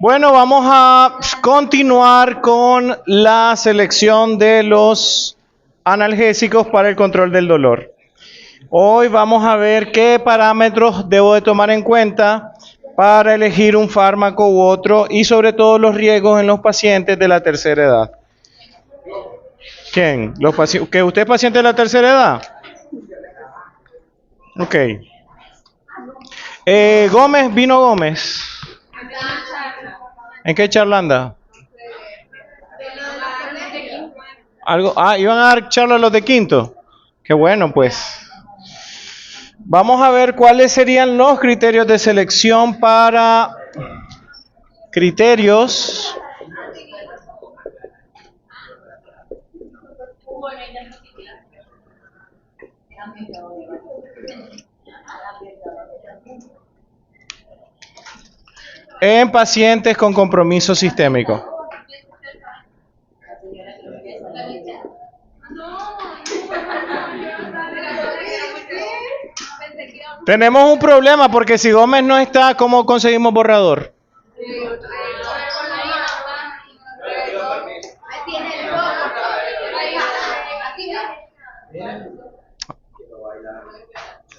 Bueno, vamos a continuar con la selección de los analgésicos para el control del dolor. Hoy vamos a ver qué parámetros debo de tomar en cuenta para elegir un fármaco u otro y sobre todo los riesgos en los pacientes de la tercera edad. ¿Quién? ¿Que usted es paciente de la tercera edad? Ok. Gómez, Vino Gómez. ¿En qué charla anda? Algo, iban a dar charla los de quinto. Qué bueno, pues. Vamos a ver cuáles serían los criterios de selección para criterios en pacientes con compromiso sistémico. Tenemos un problema porque si Gómez no está, ¿cómo conseguimos borrador?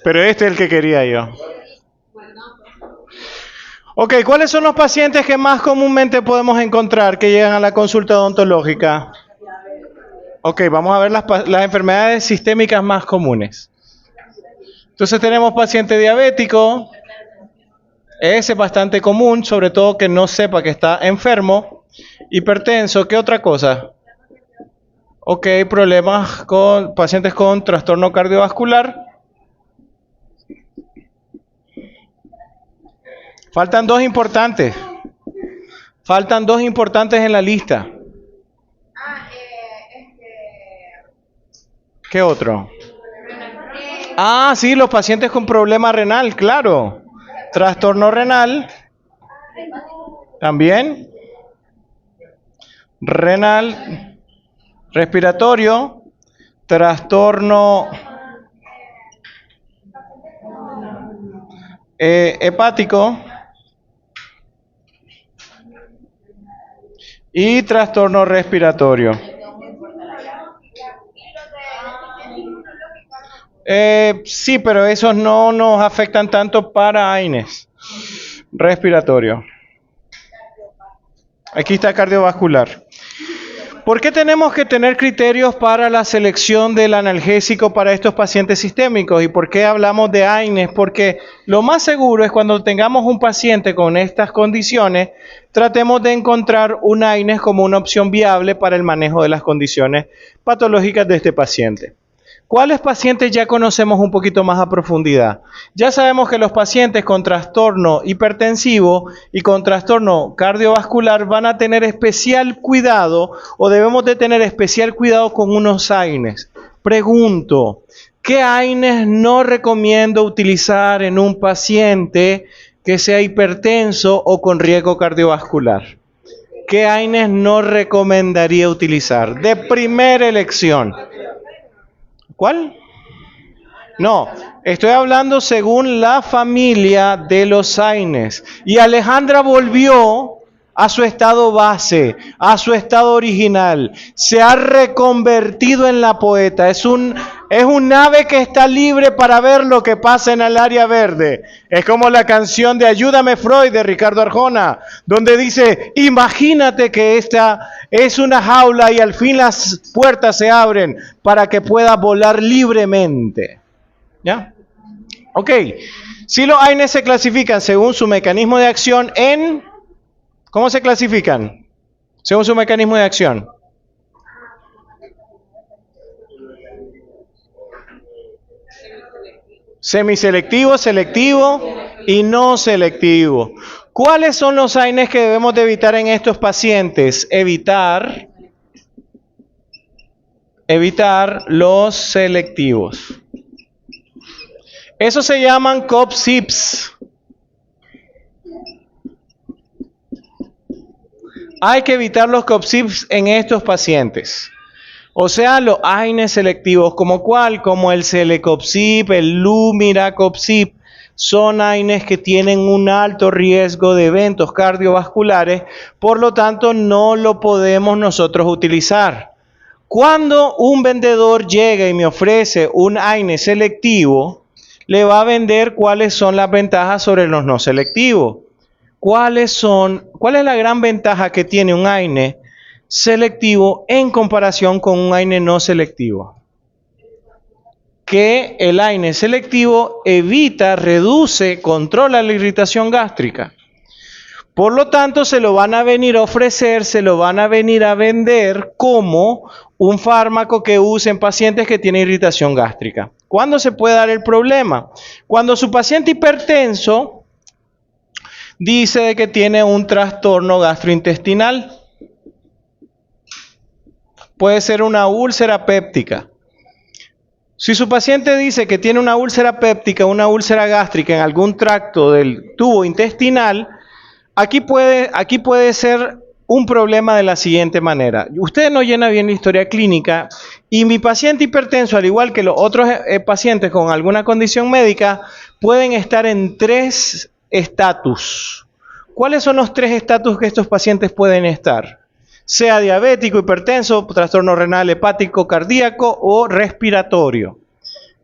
Pero este es el que quería yo. Ok, ¿cuáles son los pacientes que más comúnmente podemos encontrar que llegan a la consulta odontológica? Ok, vamos a ver las enfermedades sistémicas más comunes. Entonces tenemos paciente diabético, ese es bastante común, sobre todo que no sepa que está enfermo. Hipertenso, ¿qué otra cosa? Ok, problemas con pacientes con trastorno cardiovascular. Faltan dos importantes. Faltan dos importantes en la lista. ¿Qué otro? Sí, los pacientes con problema renal, claro. Trastorno renal. También. Renal. Respiratorio. Trastorno hepático. Y trastorno respiratorio. Sí, pero esos no nos afectan tanto para AINES. Respiratorio. Aquí está cardiovascular. ¿Por qué tenemos que tener criterios para la selección del analgésico para estos pacientes sistémicos? ¿Y por qué hablamos de AINES? Porque lo más seguro es cuando tengamos un paciente con estas condiciones, tratemos de encontrar un AINES como una opción viable para el manejo de las condiciones patológicas de este paciente. ¿Cuáles pacientes ya conocemos un poquito más a profundidad? Ya sabemos que los pacientes con trastorno hipertensivo y con trastorno cardiovascular van a tener especial cuidado o debemos de tener especial cuidado con unos AINES. Pregunto, ¿qué AINES no recomiendo utilizar en un paciente que sea hipertenso o con riesgo cardiovascular? ¿Qué AINES no recomendaría utilizar? De primera elección. ¿Cuál? No, estoy hablando según la familia de los AINES. Y Alejandra volvió a su estado base, a su estado original. Se ha reconvertido en la poeta. Es un ave que está libre para ver lo que pasa en el área verde. Es como la canción de Ayúdame Freud de Ricardo Arjona, donde dice, imagínate que esta es una jaula y al fin las puertas se abren para que pueda volar libremente. ¿Ya? Ok. Si los AINES se clasifican según su mecanismo de acción en... ¿Cómo se clasifican? Según su mecanismo de acción. Semiselectivo, selectivo y no selectivo. ¿Cuáles son los AINES que debemos de evitar en estos pacientes? Evitar los selectivos. Esos se llaman COP-CIPs. Hay que evitar los COP-CIPs en estos pacientes. O sea, los AINES selectivos, ¿como cuál? Como el Celecoxib, el Lumiracozib. son AINES que tienen un alto riesgo de eventos cardiovasculares, por lo tanto no lo podemos nosotros utilizar. Cuando un vendedor llega y me ofrece un AINE selectivo, le va a vender cuáles son las ventajas sobre los no selectivos. ¿Cuál es la gran ventaja que tiene un AINE selectivo en comparación con un AINE no selectivo? Que el AINE selectivo evita, reduce, controla la irritación gástrica. Por lo tanto, se lo van a venir a ofrecer, se lo van a venir a vender como un fármaco que usen pacientes que tienen irritación gástrica. ¿Cuándo se puede dar el problema? Cuando su paciente hipertenso dice de que tiene un trastorno gastrointestinal. Puede ser una úlcera péptica. Si su paciente dice que tiene una úlcera péptica, una úlcera gástrica en algún tracto del tubo intestinal, aquí puede ser un problema de la siguiente manera. Usted no llena bien la historia clínica y mi paciente hipertenso, al igual que los otros pacientes con alguna condición médica, pueden estar en 3 estatus. ¿Cuáles son los 3 estatus que estos pacientes pueden estar? Sea diabético, hipertenso, trastorno renal, hepático, cardíaco o respiratorio.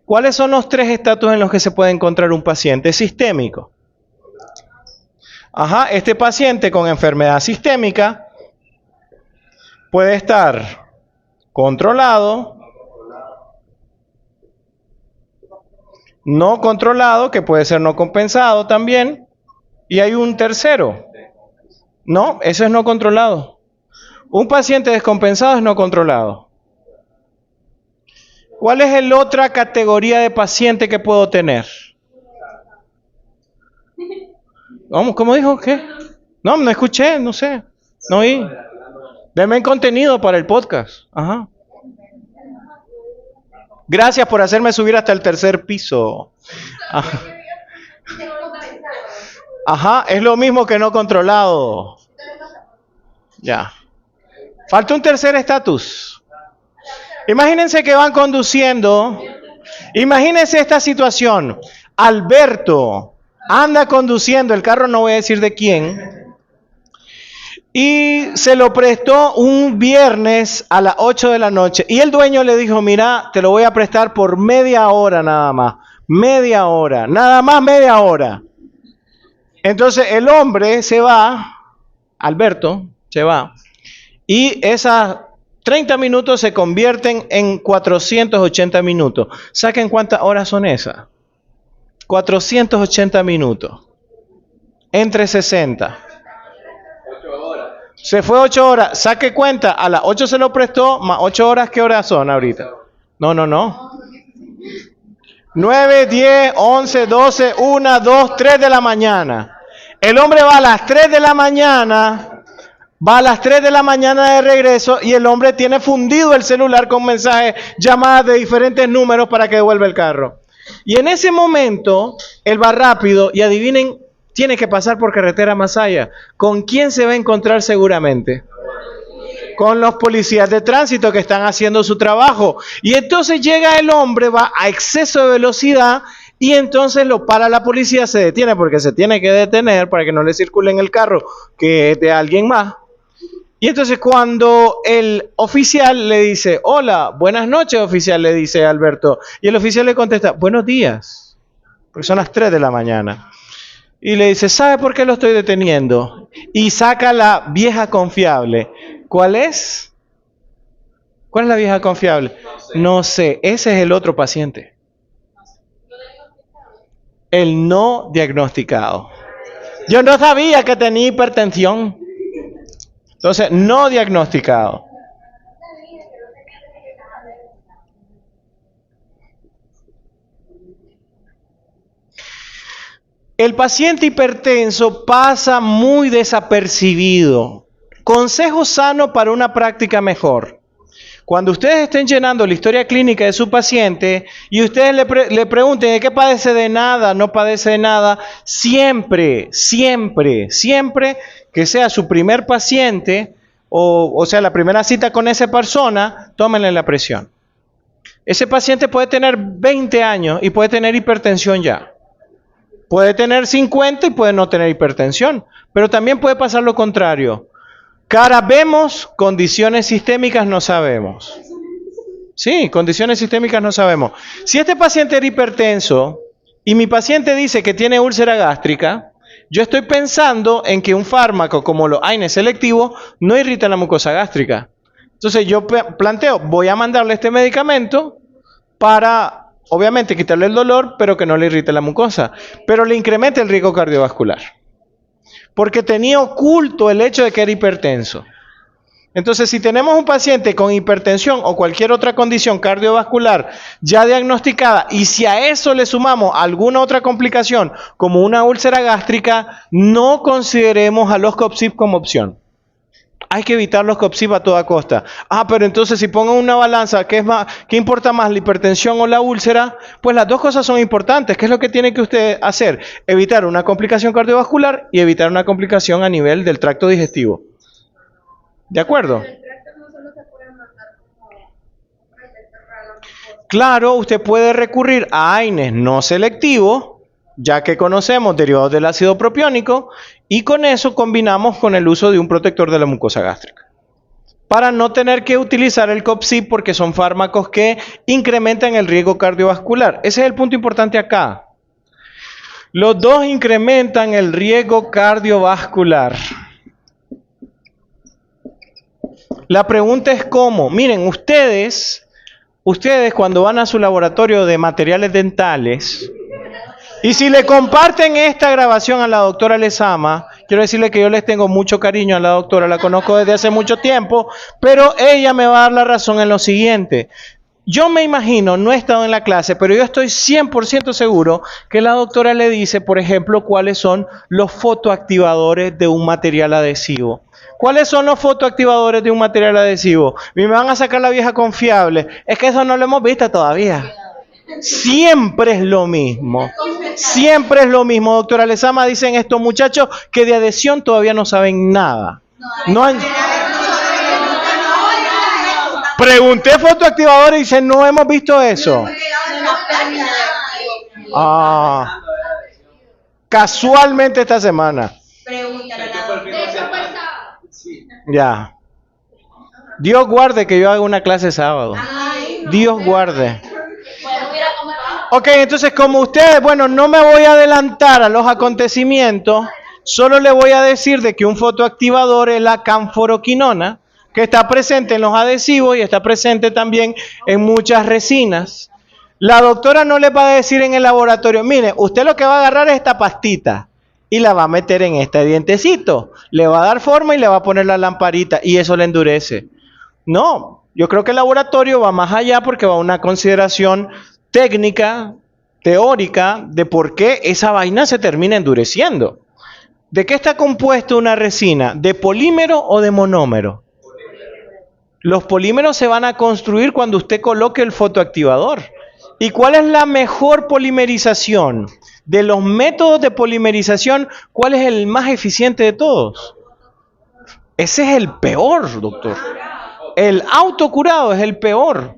¿Cuáles son los 3 estatus en los que se puede encontrar un paciente sistémico? Este paciente con enfermedad sistémica puede estar controlado, no controlado, que puede ser no compensado también, y hay un tercero. No, ese es no controlado. Un paciente descompensado es no controlado. ¿Cuál es la otra categoría de paciente que puedo tener? ¿Cómo dijo? ¿Qué? No escuché, no sé. No oí. Denme contenido para el podcast. Gracias por hacerme subir hasta el 3er piso. Es lo mismo que no controlado. Ya. Falta un tercer estatus. Imagínense que van conduciendo. Imagínense esta situación. Alberto anda conduciendo el carro, no voy a decir de quién, y se lo prestó un viernes a las 8 de la noche. Y el dueño le dijo, mira, te lo voy a prestar por media hora nada más. Media hora, nada más media hora. Entonces el hombre se va, Alberto se va, y esas 30 minutos se convierten en 480 minutos. ¿Saquen cuántas horas son esas? 480 minutos. Entre 60. 8 horas. Se fue 8 horas. Saque cuenta, a las 8 se lo prestó, más 8 horas, ¿qué horas son ahorita? No. 9, 10, 11, 12, 1, 2, 3 de la mañana. El hombre va a las 3 de la mañana, de regreso, y el hombre tiene fundido el celular con mensajes, llamadas de diferentes números para que devuelva el carro. Y en ese momento, él va rápido y adivinen, tiene que pasar por carretera Masaya. ¿Con quién se va a encontrar seguramente? Con los policías de tránsito que están haciendo su trabajo. Y entonces llega el hombre, va a exceso de velocidad y entonces lo para la policía, se detiene porque se tiene que detener para que no le circule en el carro que es de alguien más. Y entonces cuando el oficial le dice, hola, buenas noches oficial, le dice Alberto. Y el oficial le contesta, buenos días, porque son las 3 de la mañana. Y le dice, ¿sabe por qué lo estoy deteniendo? Y saca la vieja confiable. ¿Cuál es? ¿Cuál es la vieja confiable? No sé, ese es el otro paciente. El no diagnosticado. Yo no sabía que tenía hipertensión. Entonces, no diagnosticado. El paciente hipertenso pasa muy desapercibido. Consejo sano para una práctica mejor. Cuando ustedes estén llenando la historia clínica de su paciente y ustedes le pregunten ¿de qué padece? De nada, no padece de nada, siempre que sea su primer paciente o sea la primera cita con esa persona, tómenle la presión. Ese paciente puede tener 20 años y puede tener hipertensión ya. Puede tener 50 y puede no tener hipertensión, pero también puede pasar lo contrario. Cara vemos, condiciones sistémicas no sabemos. Sí, condiciones sistémicas no sabemos. Si este paciente era hipertenso y mi paciente dice que tiene úlcera gástrica, yo estoy pensando en que un fármaco como los AINES selectivos no irrita la mucosa gástrica. Entonces yo planteo, voy a mandarle este medicamento para, obviamente, quitarle el dolor, pero que no le irrite la mucosa, pero le incrementa el riesgo cardiovascular. Porque tenía oculto el hecho de que era hipertenso. Entonces, si tenemos un paciente con hipertensión o cualquier otra condición cardiovascular ya diagnosticada y si a eso le sumamos alguna otra complicación como una úlcera gástrica, no consideremos a los COPSIB como opción. Hay que evitar los COPSIB a toda costa. Pero entonces si pongo una balanza, ¿qué importa más, la hipertensión o la úlcera? Pues las dos cosas son importantes. ¿Qué es lo que tiene que usted hacer? Evitar una complicación cardiovascular y evitar una complicación a nivel del tracto digestivo. ¿De acuerdo? Claro, usted puede recurrir a AINES no selectivos, ya que conocemos derivados del ácido propiónico, y con eso combinamos con el uso de un protector de la mucosa gástrica. Para no tener que utilizar el COPSIB porque son fármacos que incrementan el riesgo cardiovascular. Ese es el punto importante acá. Los dos incrementan el riesgo cardiovascular. La pregunta es cómo. Miren, ustedes cuando van a su laboratorio de materiales dentales, y si le comparten esta grabación a la doctora Lezama, quiero decirle que yo les tengo mucho cariño a la doctora, la conozco desde hace mucho tiempo, pero ella me va a dar la razón en lo siguiente. Yo me imagino, no he estado en la clase, pero yo estoy 100% seguro que la doctora le dice, por ejemplo, cuáles son los fotoactivadores de un material adhesivo. ¿Cuáles son los fotoactivadores de un material adhesivo? Me van a sacar la vieja confiable. Es que eso no lo hemos visto todavía. Siempre es lo mismo. Siempre es lo mismo, doctora Lezama. Dicen estos muchachos que de adhesión todavía no saben nada. No han... Pregunté fotoactivadores y dicen, no hemos visto eso. Casualmente esta semana. Ya. Dios guarde que yo haga una clase sábado. Dios guarde. Ok, entonces como ustedes, no me voy a adelantar a los acontecimientos, solo le voy a decir de que un fotoactivador es la canforoquinona, que está presente en los adhesivos y está presente también en muchas resinas. La doctora no le va a decir en el laboratorio, mire, usted lo que va a agarrar es esta pastita y la va a meter en este dientecito, le va a dar forma y le va a poner la lamparita y eso le endurece. No, yo creo que el laboratorio va más allá porque va a una consideración técnica, teórica, de por qué esa vaina se termina endureciendo. ¿De qué está compuesta una resina? ¿De polímero o de monómero? Los polímeros se van a construir cuando usted coloque el fotoactivador. ¿Y cuál es la mejor polimerización? De los métodos de polimerización, ¿cuál es el más eficiente de todos? Ese es el peor, doctor. El autocurado es el peor.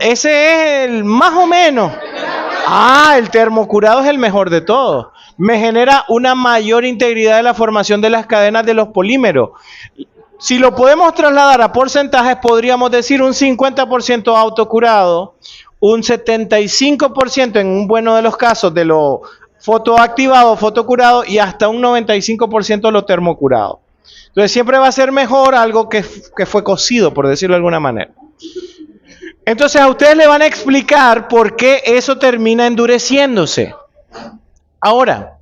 Ese es el más o menos. El termocurado es el mejor de todos. Me genera una mayor integridad de la formación de las cadenas de los polímeros. Si lo podemos trasladar a porcentajes, podríamos decir un 50% autocurado, un 75% en un bueno de los casos de lo fotoactivado, fotocurado y hasta un 95% de lo termocurado. Entonces siempre va a ser mejor algo que fue cocido, por decirlo de alguna manera. Entonces a ustedes le van a explicar por qué eso termina endureciéndose. Ahora,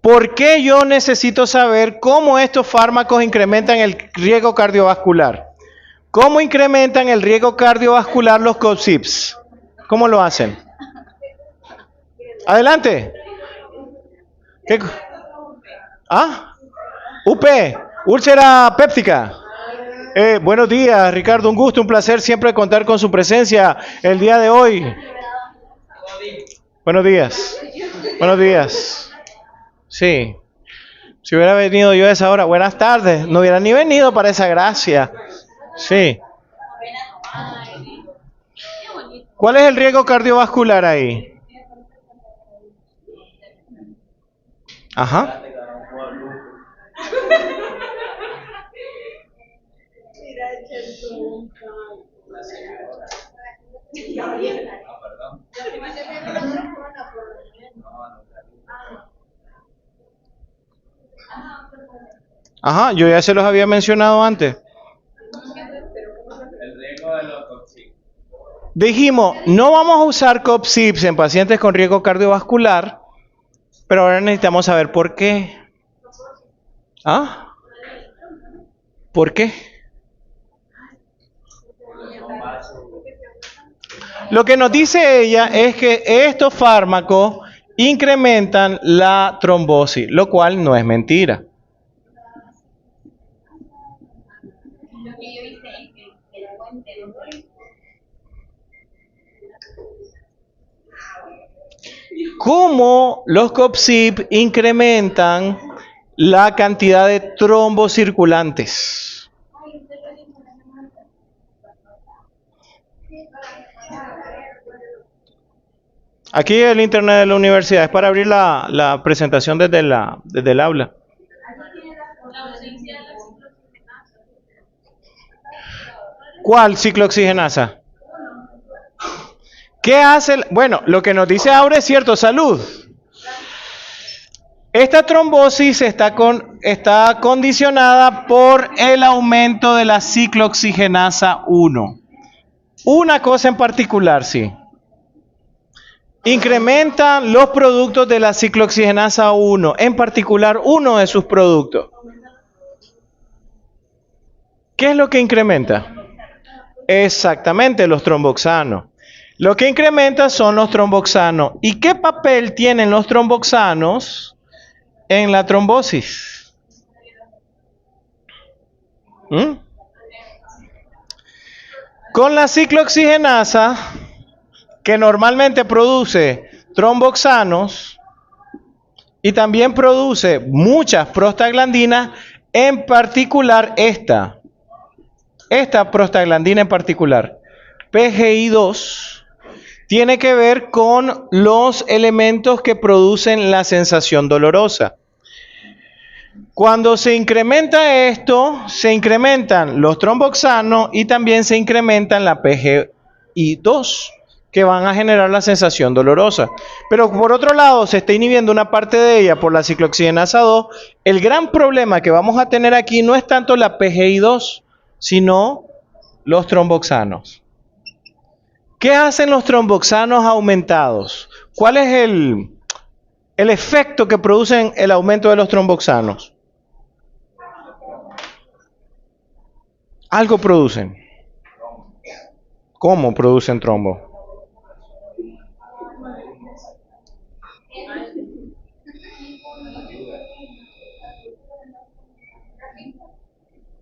¿por qué yo necesito saber cómo estos fármacos incrementan el riesgo cardiovascular? ¿Cómo incrementan el riesgo cardiovascular los COPSIBs? ¿Cómo lo hacen? Adelante. ¿Qué? UP, úlcera péptica. Buenos días, Ricardo, un gusto, un placer siempre contar con su presencia el día de hoy. Buenos días. Buenos días. Sí. Si hubiera venido yo a esa hora, buenas tardes, no hubiera ni venido para esa gracia. Sí. ¿Cuál es el riesgo cardiovascular ahí? Ajá. Ajá, yo ya se los había mencionado antes. Dijimos, no vamos a usar COP-CIPs en pacientes con riesgo cardiovascular, pero ahora necesitamos saber por qué. ¿Ah? ¿Por qué? Lo que nos dice ella es que estos fármacos incrementan la trombosis, lo cual no es mentira. ¿Cómo los COP-CIP incrementan la cantidad de trombos circulantes? Aquí el internet de la universidad es para abrir la presentación desde el aula. ¿Cuál ciclooxigenasa? ¿Qué hace? Bueno, lo que nos dice Aure es cierto, salud. Esta trombosis está condicionada por el aumento de la ciclooxigenasa 1. Una cosa en particular, sí. Incrementan los productos de la ciclooxigenasa 1, en particular uno de sus productos. ¿Qué es lo que incrementa? Exactamente, los tromboxanos. Lo que incrementa son los tromboxanos. ¿Y qué papel tienen los tromboxanos en la trombosis? Con la ciclooxigenasa, que normalmente produce tromboxanos y también produce muchas prostaglandinas, en particular esta prostaglandina en particular, PGI2, tiene que ver con los elementos que producen la sensación dolorosa. Cuando se incrementa esto, se incrementan los tromboxanos y también se incrementan la PGI2, que van a generar la sensación dolorosa. Pero por otro lado, se está inhibiendo una parte de ella por la ciclooxigenasa 2. El gran problema que vamos a tener aquí no es tanto la PGI2, sino los tromboxanos. ¿Qué hacen los tromboxanos aumentados? ¿Cuál es el efecto que producen el aumento de los tromboxanos? Algo producen. ¿Cómo producen trombo?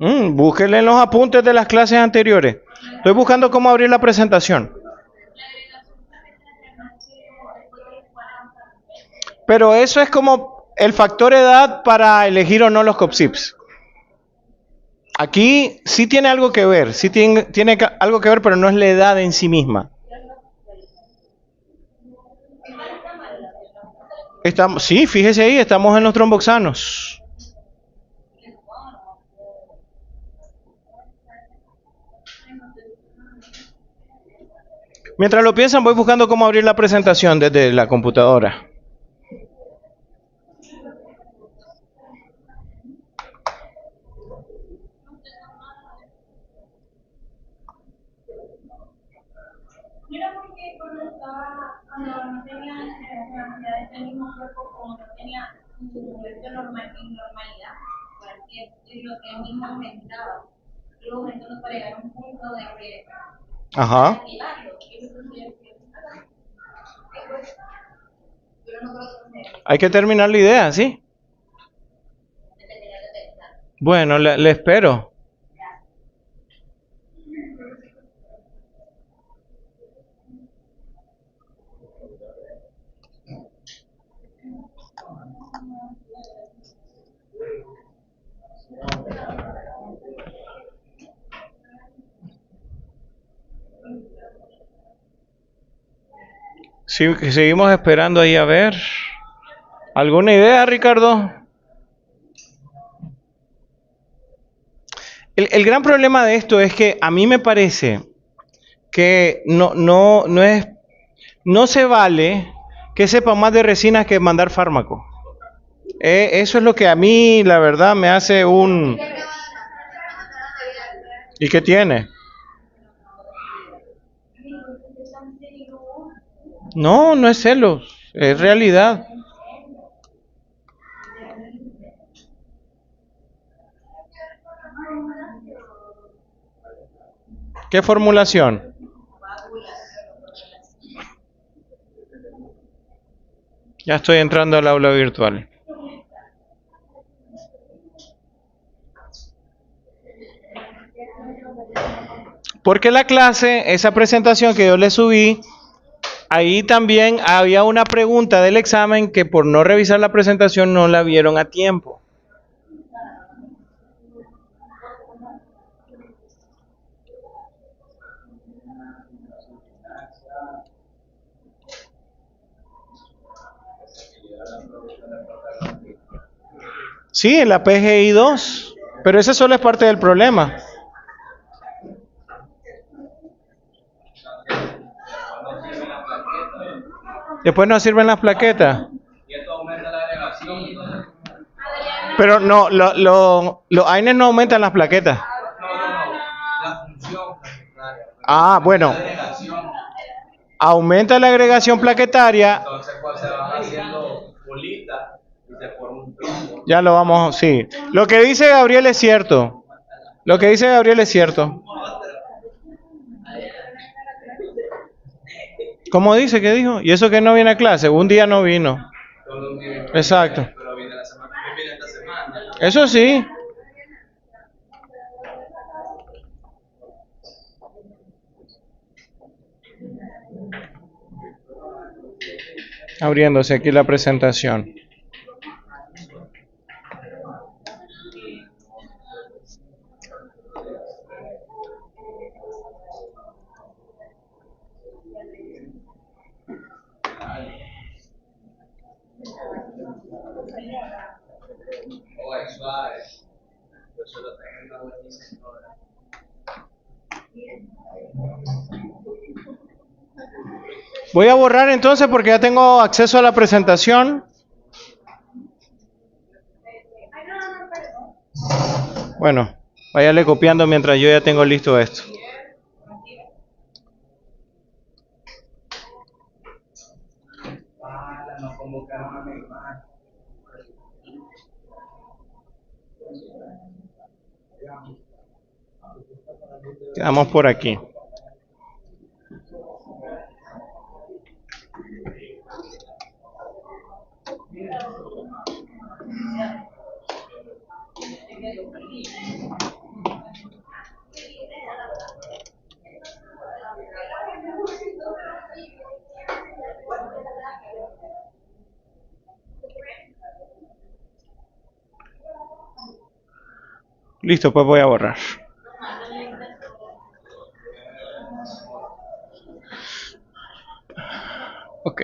Búsquenle en los apuntes de las clases anteriores. Estoy buscando cómo abrir la presentación. Pero eso es como el factor edad para elegir o no los COP-CIPs. Aquí sí tiene algo que ver, sí tiene algo que ver, pero no es la edad en sí misma. Sí, fíjese ahí, estamos en los tromboxanos. Mientras lo piensan, voy buscando cómo abrir la presentación desde la computadora. Mira, porque cuando no tenía necesidades del mismo cuerpo, como no tenía su nivel de normalidad, lo que él mismo aumentaba, y los momentos para llegar a un punto de que Ajá. Hay que terminar la idea, ¿sí? Bueno, le espero. Sí, seguimos esperando ahí a ver. ¿Alguna idea, Ricardo? El gran problema de esto es que a mí me parece que no se vale que sepa más de resinas que mandar fármaco. Eso es lo que a mí, la verdad, me hace un... ¿Y qué tiene? No, no es celos, es realidad. ¿Qué formulación? Ya estoy entrando al aula virtual. Porque la clase, esa presentación que yo le subí, ahí también había una pregunta del examen que por no revisar la presentación no la vieron a tiempo. Sí, en la PGI 2, pero esa solo es parte del problema. Después no sirven las plaquetas. Pero no, los AINES no aumentan las plaquetas. Ah, bueno. Aumenta la agregación plaquetaria. Ya lo vamos, sí. Lo que dice Gabriel es cierto. Lo que dice Gabriel es cierto. ¿Cómo dice? ¿Qué dijo? Y eso que no viene a clase, un día no vino. Exacto. Eso sí. Abriéndose aquí la presentación. Voy a borrar entonces porque ya tengo acceso a la presentación. Bueno, váyale copiando mientras yo ya tengo listo esto. Quedamos por aquí. Listo, pues voy a borrar. Ok.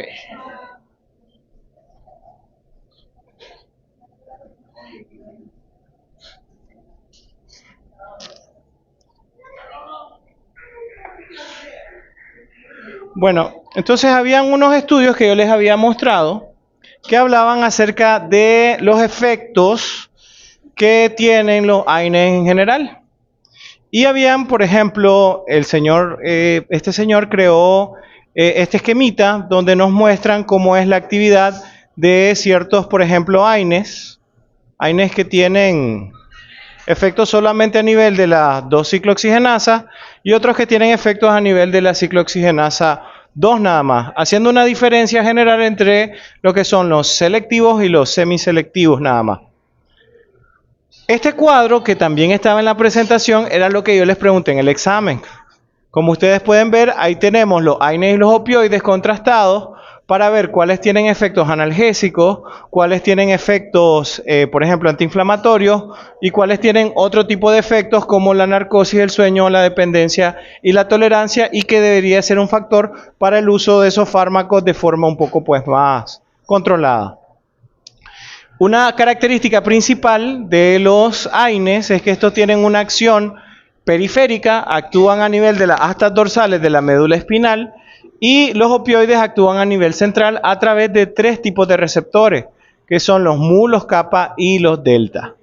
Bueno, entonces habían unos estudios que yo les había mostrado que hablaban acerca de los efectos que tienen los AINES en general. Y habían, por ejemplo, este señor creó este esquemita donde nos muestran cómo es la actividad de ciertos, por ejemplo, AINES que tienen efectos solamente a nivel de la 2-ciclooxigenasa y otros que tienen efectos a nivel de la ciclooxigenasa 2 nada más, haciendo una diferencia general entre lo que son los selectivos y los semiselectivos nada más. Este cuadro, que también estaba en la presentación, era lo que yo les pregunté en el examen. Como ustedes pueden ver, ahí tenemos los AINES y los opioides contrastados para ver cuáles tienen efectos analgésicos, cuáles tienen efectos, por ejemplo, antiinflamatorios, y cuáles tienen otro tipo de efectos como la narcosis, el sueño, la dependencia y la tolerancia, y que debería ser un factor para el uso de esos fármacos de forma un poco pues más controlada. Una característica principal de los AINES es que estos tienen una acción periférica, actúan a nivel de las astas dorsales de la médula espinal, y los opioides actúan a nivel central a través de 3 tipos de receptores, que son los mu, los kappa y los delta.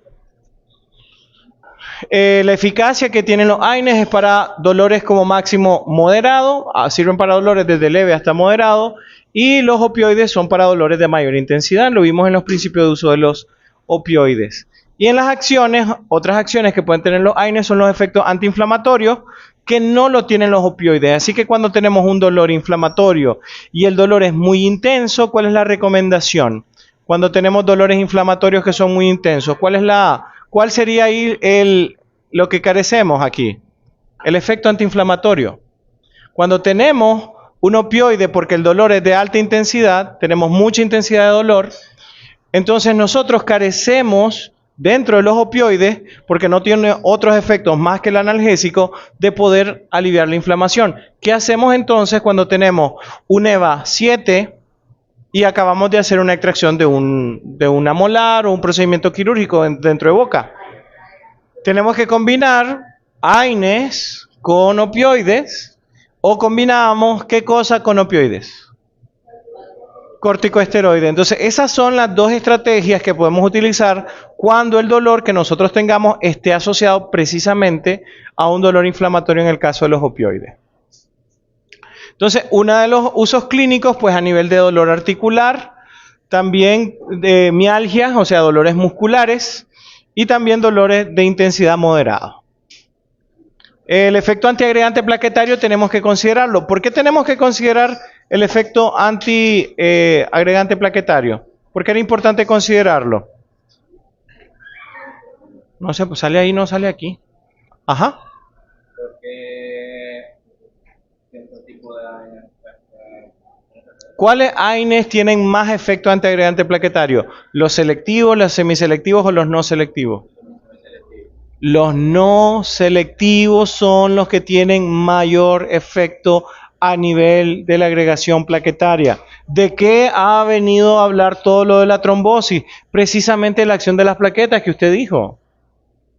La eficacia que tienen los AINES es para dolores como máximo moderado, sirven para dolores desde leve hasta moderado, y los opioides son para dolores de mayor intensidad. Lo vimos en los principios de uso de los opioides. Y en las acciones, otras acciones que pueden tener los AINES son los efectos antiinflamatorios, que no lo tienen los opioides. Así que cuando tenemos un dolor inflamatorio y el dolor es muy intenso, ¿cuál es la recomendación? Cuando tenemos dolores inflamatorios que son muy intensos, ¿cuál sería ahí lo que carecemos aquí? El efecto antiinflamatorio. Cuando tenemos un opioide, porque el dolor es de alta intensidad, tenemos mucha intensidad de dolor, entonces nosotros carecemos dentro de los opioides, porque no tiene otros efectos más que el analgésico, de poder aliviar la inflamación. ¿Qué hacemos entonces cuando tenemos un EVA 7 y acabamos de hacer una extracción de una molar o un procedimiento quirúrgico dentro de boca? Tenemos que combinar AINES con opioides, o combinamos ¿qué cosa con opioides? Corticoesteroide. Entonces, esas son las 2 estrategias que podemos utilizar cuando el dolor que nosotros tengamos esté asociado precisamente a un dolor inflamatorio en el caso de los opioides. Entonces, uno de los usos clínicos, pues a nivel de dolor articular, también de mialgias, o sea, dolores musculares, y también dolores de intensidad moderada. El efecto antiagregante plaquetario tenemos que considerarlo. ¿Por qué tenemos que considerar el efecto antiagregante plaquetario? ¿Por qué era importante considerarlo? No sé, pues sale ahí, no sale aquí. Ajá. Porque cierto tipo de ¿Cuáles AINES tienen más efecto antiagregante plaquetario? ¿Los selectivos, los semiselectivos o los no selectivos? Los no selectivos son los que tienen mayor efecto a nivel de la agregación plaquetaria. ¿De qué ha venido a hablar todo lo de la trombosis? Precisamente la acción de las plaquetas que usted dijo.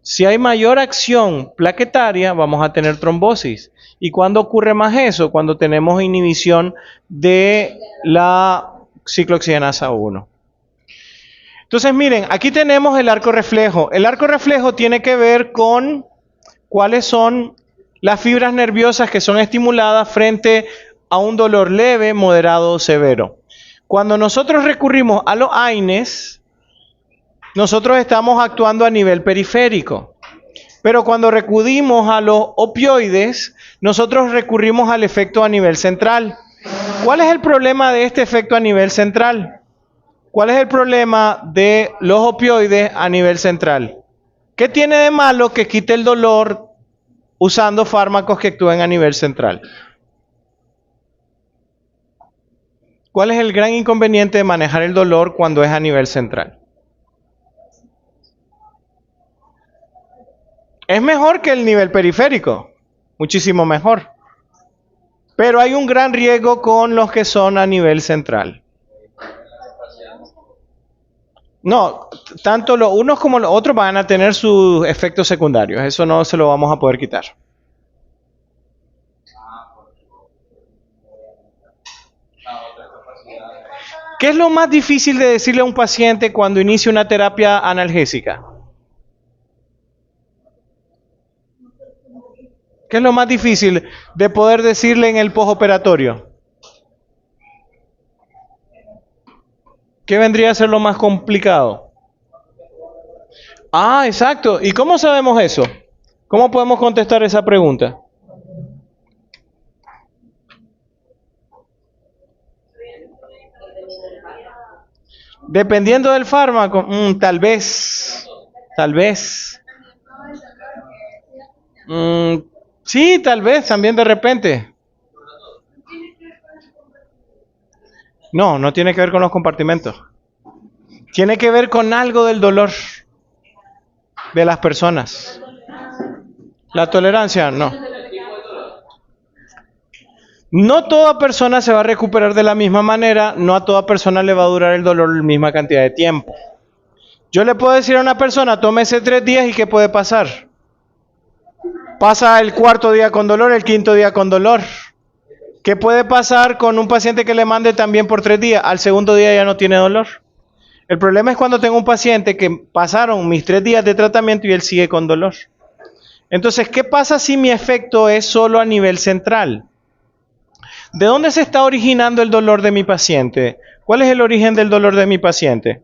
Si hay mayor acción plaquetaria, vamos a tener trombosis. ¿Y cuándo ocurre más eso? Cuando tenemos inhibición de la ciclooxigenasa 1. Entonces, miren, aquí tenemos el arco reflejo. El arco reflejo tiene que ver con cuáles son las fibras nerviosas que son estimuladas frente a un dolor leve, moderado o severo. Cuando nosotros recurrimos a los AINES, nosotros estamos actuando a nivel periférico. Pero cuando recurrimos a los opioides, nosotros recurrimos al efecto a nivel central. ¿Cuál es el problema de este efecto a nivel central? ¿Cuál es el problema de los opioides a nivel central? ¿Qué tiene de malo que quite el dolor usando fármacos que actúen a nivel central? ¿Cuál es el gran inconveniente de manejar el dolor cuando es a nivel central? Es mejor que el nivel periférico, muchísimo mejor. Pero hay un gran riesgo con los que son a nivel central. No, tanto los unos como los otros van a tener sus efectos secundarios. Eso no se lo vamos a poder quitar. ¿Qué es lo más difícil de decirle a un paciente cuando inicia una terapia analgésica? ¿Qué es lo más difícil de poder decirle en el postoperatorio? ¿Qué vendría a ser lo más complicado? Ah, exacto. ¿Y cómo sabemos eso? ¿Cómo podemos contestar esa pregunta? Dependiendo del fármaco, tal vez. Sí, tal vez, también de repente. No, no tiene que ver con los compartimentos. Tiene que ver con algo del dolor de las personas. La tolerancia, no. No toda persona se va a recuperar de la misma manera, no a toda persona le va a durar el dolor la misma cantidad de tiempo. Yo le puedo decir a una persona, tómese 3 días y ¿qué puede pasar? Pasa el 4.º día con dolor, el 5.º día con dolor. ¿Qué puede pasar con un paciente que le mande también por 3 días? Al 2.º día ya no tiene dolor. El problema es cuando tengo un paciente que pasaron mis 3 días de tratamiento y él sigue con dolor. Entonces, ¿qué pasa si mi efecto es solo a nivel central? ¿De dónde se está originando el dolor de mi paciente? ¿Cuál es el origen del dolor de mi paciente?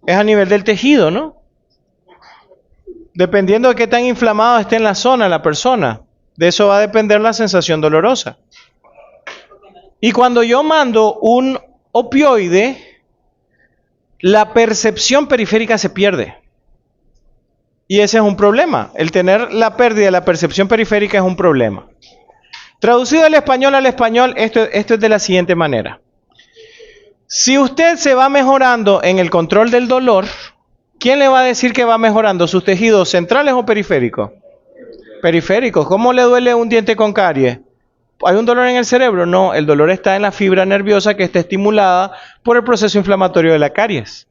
Es a nivel del tejido, ¿no? Dependiendo de qué tan inflamado esté en la zona la persona, de eso va a depender la sensación dolorosa. Y cuando yo mando un opioide, la percepción periférica se pierde. Y ese es un problema. El tener la pérdida de la percepción periférica es un problema. Traducido al español, esto es de la siguiente manera. Si usted se va mejorando en el control del dolor, ¿quién le va a decir que va mejorando? ¿Sus tejidos centrales o periféricos? Periféricos. ¿Cómo le duele un diente con caries? ¿Hay un dolor en el cerebro? No, el dolor está en la fibra nerviosa que está estimulada por el proceso inflamatorio de la caries.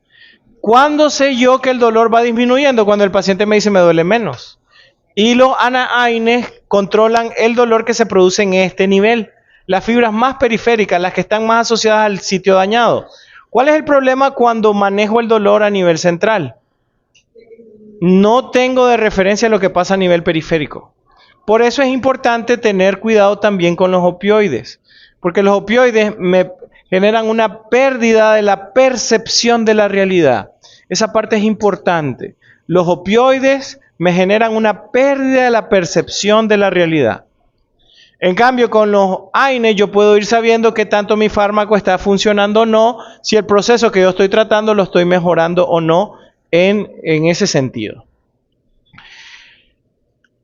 ¿Cuándo sé yo que el dolor va disminuyendo? Cuando el paciente me dice me duele menos. Y los AINES controlan el dolor que se produce en este nivel. Las fibras más periféricas, las que están más asociadas al sitio dañado. ¿Cuál es el problema cuando manejo el dolor a nivel central? No tengo de referencia lo que pasa a nivel periférico. Por eso es importante tener cuidado también con los opioides. Porque los opioides me generan una pérdida de la percepción de la realidad. Esa parte es importante. Los opioides me generan una pérdida de la percepción de la realidad. En cambio, con los AINES yo puedo ir sabiendo qué tanto mi fármaco está funcionando o no, si el proceso que yo estoy tratando lo estoy mejorando o no en ese sentido.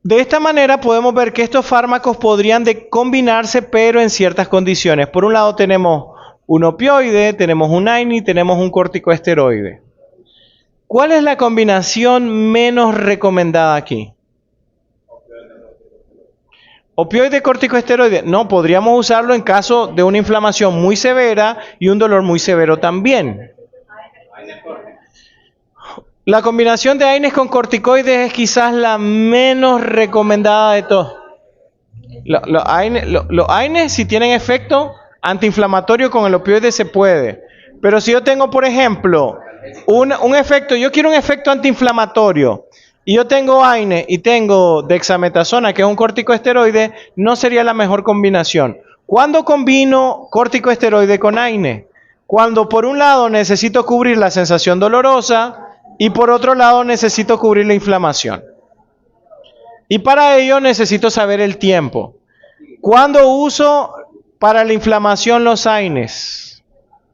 De esta manera podemos ver que estos fármacos podrían combinarse, pero en ciertas condiciones. Por un lado tenemos un opioide, tenemos un AINE y tenemos un corticoesteroide. ¿Cuál es la combinación menos recomendada aquí? Opioide corticoesteroide. No, podríamos usarlo en caso de una inflamación muy severa y un dolor muy severo también. La combinación de AINES con corticoides es quizás la menos recomendada de todos. Los AINES, si tienen efecto antiinflamatorio con el opioide se puede. Pero si yo tengo, por ejemplo, un efecto, yo quiero un efecto antiinflamatorio y yo tengo AINES y tengo dexametasona, que es un corticoesteroide, no sería la mejor combinación. ¿Cuándo combino corticoesteroide con AINES? Cuando por un lado necesito cubrir la sensación dolorosa y por otro lado necesito cubrir la inflamación. Y para ello necesito saber el tiempo. ¿Cuándo uso para la inflamación los AINES?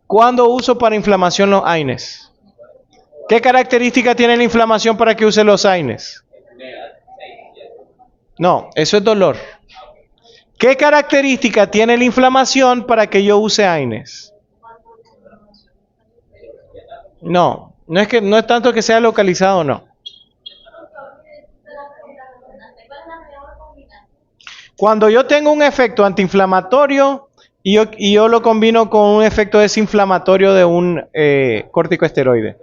¿Cuándo uso para inflamación los AINES? ¿Qué característica tiene la inflamación para que use los AINES? No, eso es dolor. ¿Qué característica tiene la inflamación para que yo use AINES? No es tanto que sea localizado, no. Cuando yo tengo un efecto antiinflamatorio y yo lo combino con un efecto desinflamatorio de un corticoesteroide.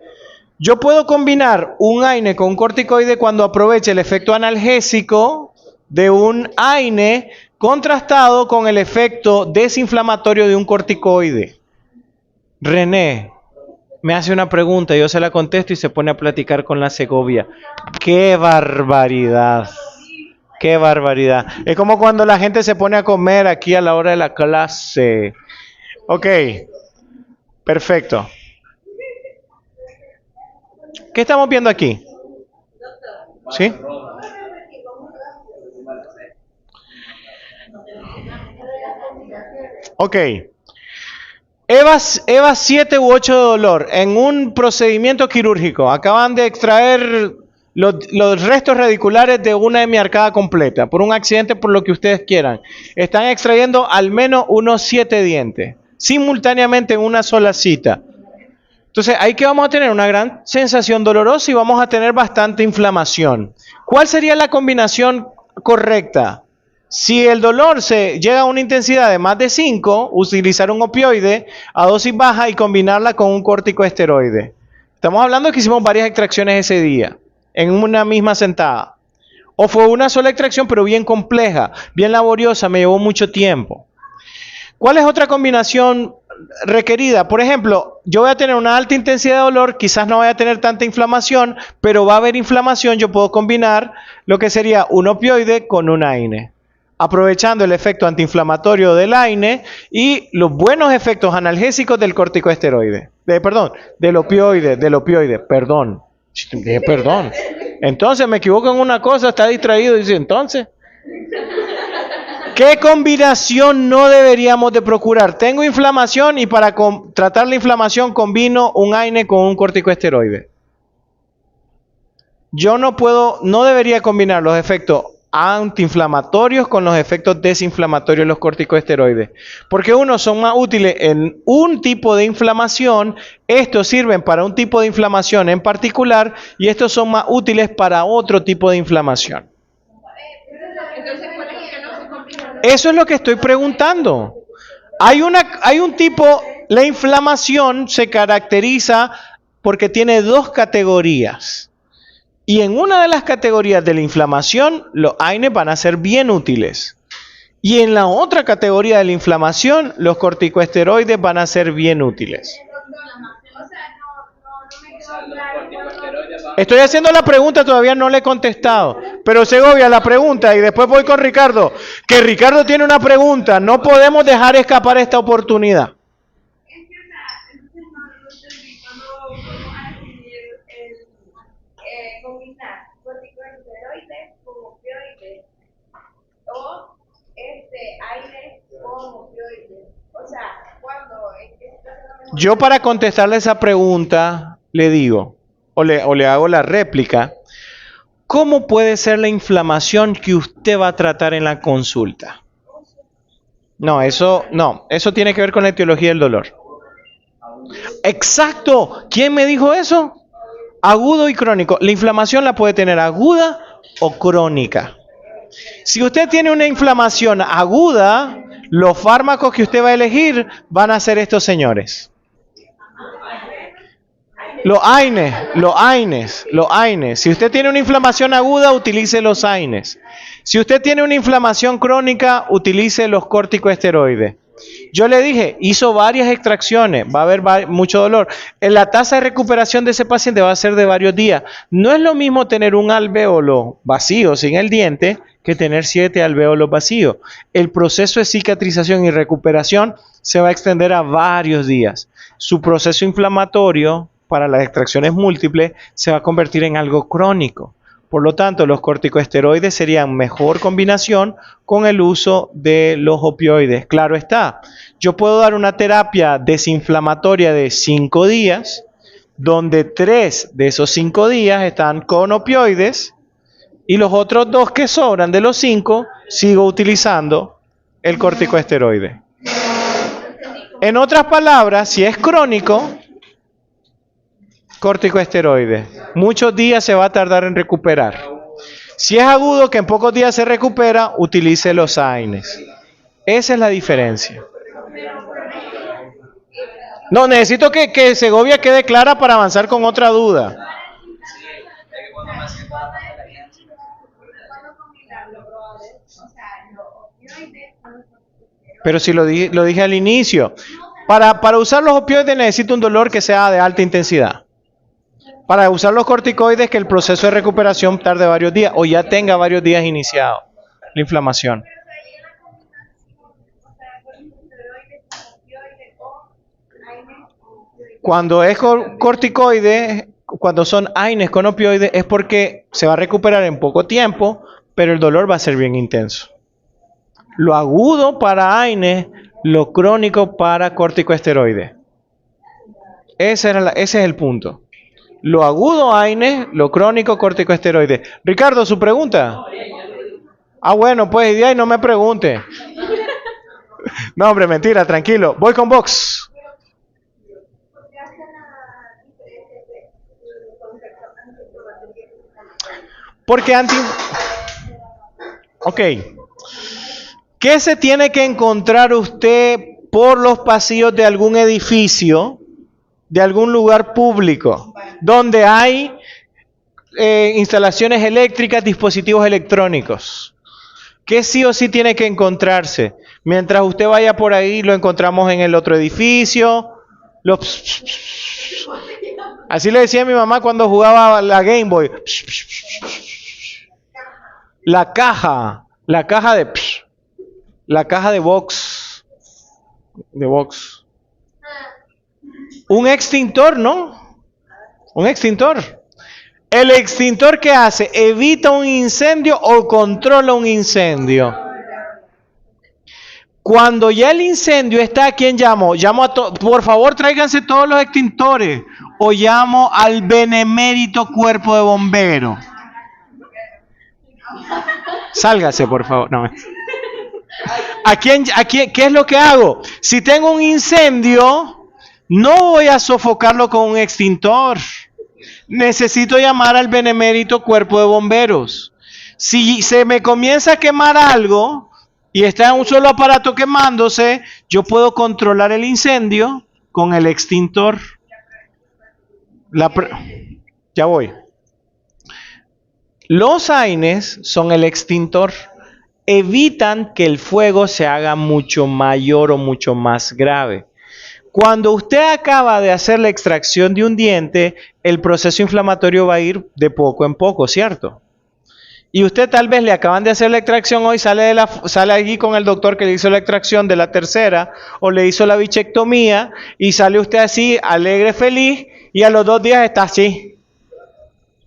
Yo puedo combinar un AINE con un corticoide cuando aproveche el efecto analgésico de un AINE contrastado con el efecto desinflamatorio de un corticoide. René me hace una pregunta, yo se la contesto y se pone a platicar con la Segovia. ¡Qué barbaridad! ¡Qué barbaridad! Es como cuando la gente se pone a comer aquí a la hora de la clase. Ok, perfecto. ¿Qué estamos viendo aquí? ¿Sí? Ok. EVA 7 u 8 de dolor en un procedimiento quirúrgico. Acaban de extraer los restos radiculares de una hemiarcada completa, por un accidente, por lo que ustedes quieran. Están extrayendo al menos unos 7 dientes, simultáneamente en una sola cita. Entonces, ahí que vamos a tener una gran sensación dolorosa y vamos a tener bastante inflamación. ¿Cuál sería la combinación correcta? Si el dolor se llega a una intensidad de más de 5, utilizar un opioide a dosis baja y combinarla con un corticoesteroide. Estamos hablando de que hicimos varias extracciones ese día, en una misma sentada. O fue una sola extracción, pero bien compleja, bien laboriosa, me llevó mucho tiempo. ¿Cuál es otra combinación requerida? Por ejemplo, yo voy a tener una alta intensidad de dolor, quizás no vaya a tener tanta inflamación, pero va a haber inflamación. Yo puedo combinar lo que sería un opioide con un AINE, aprovechando el efecto antiinflamatorio del AINE y los buenos efectos analgésicos del corticosteroide. Del opioide, perdón. Perdón. Entonces me equivoco en una cosa, está distraído y dice, entonces, ¿qué combinación no deberíamos de procurar? Tengo inflamación y para tratar la inflamación combino un AINE con un corticosteroide. Yo no debería combinar los efectos antiinflamatorios con los efectos desinflamatorios de los corticosteroides. Porque unos son más útiles en un tipo de inflamación, estos sirven para un tipo de inflamación en particular y estos son más útiles para otro tipo de inflamación. Eso es lo que estoy preguntando. Hay un tipo, la inflamación se caracteriza porque tiene dos categorías. Y en una de las categorías de la inflamación, los AINES van a ser bien útiles. Y en la otra categoría de la inflamación, los corticosteroides van a ser bien útiles. Estoy haciendo la pregunta, todavía no le he contestado. Pero Segovia, la pregunta, y después voy con Ricardo. Que Ricardo tiene una pregunta, no podemos dejar escapar esta oportunidad. Combinar corticosteroides con opioides o AINES con opioides. O sea, cuando yo para contestarle esa pregunta le digo, o le hago la réplica, ¿cómo puede ser la inflamación que usted va a tratar en la consulta? No, eso tiene que ver con la etiología del dolor. Exacto, ¿quién me dijo eso? Agudo y crónico. La inflamación la puede tener aguda o crónica. Si usted tiene una inflamación aguda, los fármacos que usted va a elegir van a ser estos señores. Los AINES. Si usted tiene una inflamación aguda, utilice los AINES. Si usted tiene una inflamación crónica, utilice los corticosteroides. Yo le dije, hizo varias extracciones, va a haber mucho dolor. La tasa de recuperación de ese paciente va a ser de varios días. No es lo mismo tener un alvéolo vacío sin el diente que tener 7 alvéolos vacíos. El proceso de cicatrización y recuperación se va a extender a varios días. Su proceso inflamatorio para las extracciones múltiples se va a convertir en algo crónico. Por lo tanto, los corticosteroides serían mejor combinación con el uso de los opioides. Claro está, yo puedo dar una terapia desinflamatoria de 5 días, donde 3 de esos 5 días están con opioides, y los otros 2 que sobran de los 5, sigo utilizando el corticosteroide. En otras palabras, si es crónico, corticosteroides. Muchos días se va a tardar en recuperar. Si es agudo, que en pocos días se recupera, utilice los AINES. Esa es la diferencia. No, necesito que Segovia quede clara para avanzar con otra duda. Pero si lo dije al inicio, para usar los opioides necesito un dolor que sea de alta intensidad. Para usar los corticoides, que el proceso de recuperación tarde varios días o ya tenga varios días iniciado la inflamación. Cuando es corticoide, cuando son AINES con opioides, es porque se va a recuperar en poco tiempo, pero el dolor va a ser bien intenso. Lo agudo para AINES, lo crónico para corticosteroides. Ese es el punto. Lo agudo AINES, lo crónico corticosteroides. Ricardo, ¿su pregunta? Ah, bueno, pues de ahí no me pregunte. No, hombre, mentira, tranquilo. Voy con Vox. Porque Ok. ¿Qué se tiene que encontrar usted por los pasillos de algún edificio, de algún lugar público, donde hay instalaciones eléctricas, dispositivos electrónicos, que sí o sí tiene que encontrarse. Mientras usted vaya por ahí, lo encontramos en el otro edificio. Así le decía a mi mamá cuando jugaba la Game Boy. La caja de box. Un extintor, ¿no? Un extintor. ¿El extintor qué hace? ¿Evita un incendio o controla un incendio? Cuando ya el incendio está, ¿a quién llamo? Por favor, tráiganse todos los extintores. O llamo al benemérito cuerpo de bomberos. Sálgase, por favor. No. ¿Qué es lo que hago? Si tengo un incendio, no voy a sofocarlo con un extintor. Necesito llamar al benemérito cuerpo de bomberos. Si se me comienza a quemar algo y está en un solo aparato quemándose, yo puedo controlar el incendio con el extintor. Ya voy. Los AINES son el extintor. Evitan que el fuego se haga mucho mayor o mucho más grave. Cuando usted acaba de hacer la extracción de un diente, el proceso inflamatorio va a ir de poco en poco, ¿cierto? Y usted tal vez le acaban de hacer la extracción hoy, sale allí con el doctor que le hizo la extracción de la tercera, o le hizo la bichectomía, y sale usted así, alegre, feliz, y a los 2 días está así.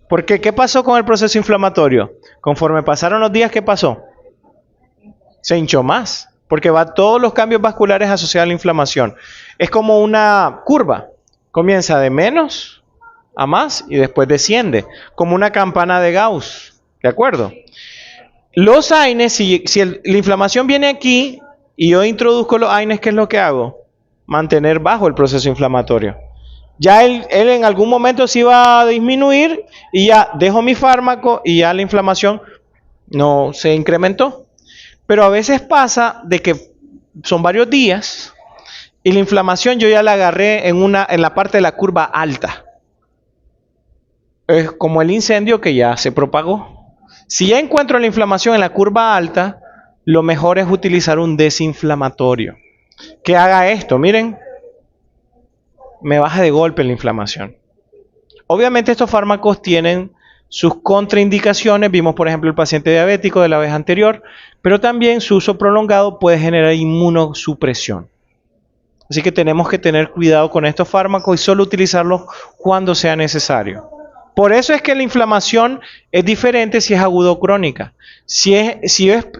Porque, ¿qué pasó con el proceso inflamatorio? Conforme pasaron los días, ¿qué pasó? Se hinchó más, porque va todos los cambios vasculares asociados a la inflamación. Es como una curva, comienza de menos a más y después desciende, como una campana de Gauss. ¿De acuerdo? Los AINES, si la inflamación viene aquí y yo introduzco los AINES, ¿qué es lo que hago? Mantener bajo el proceso inflamatorio. Ya él en algún momento sí va a disminuir y ya dejo mi fármaco y ya la inflamación no se incrementó. Pero a veces pasa de que son varios días y la inflamación yo ya la agarré en la parte de la curva alta. Es como el incendio que ya se propagó. Si ya encuentro la inflamación en la curva alta, lo mejor es utilizar un desinflamatorio. Que haga esto, miren, me baja de golpe la inflamación. Obviamente estos fármacos tienen sus contraindicaciones, vimos por ejemplo el paciente diabético de la vez anterior, pero también su uso prolongado puede generar inmunosupresión. Así que tenemos que tener cuidado con estos fármacos y solo utilizarlos cuando sea necesario. Por eso es que la inflamación es diferente si es aguda o crónica. Si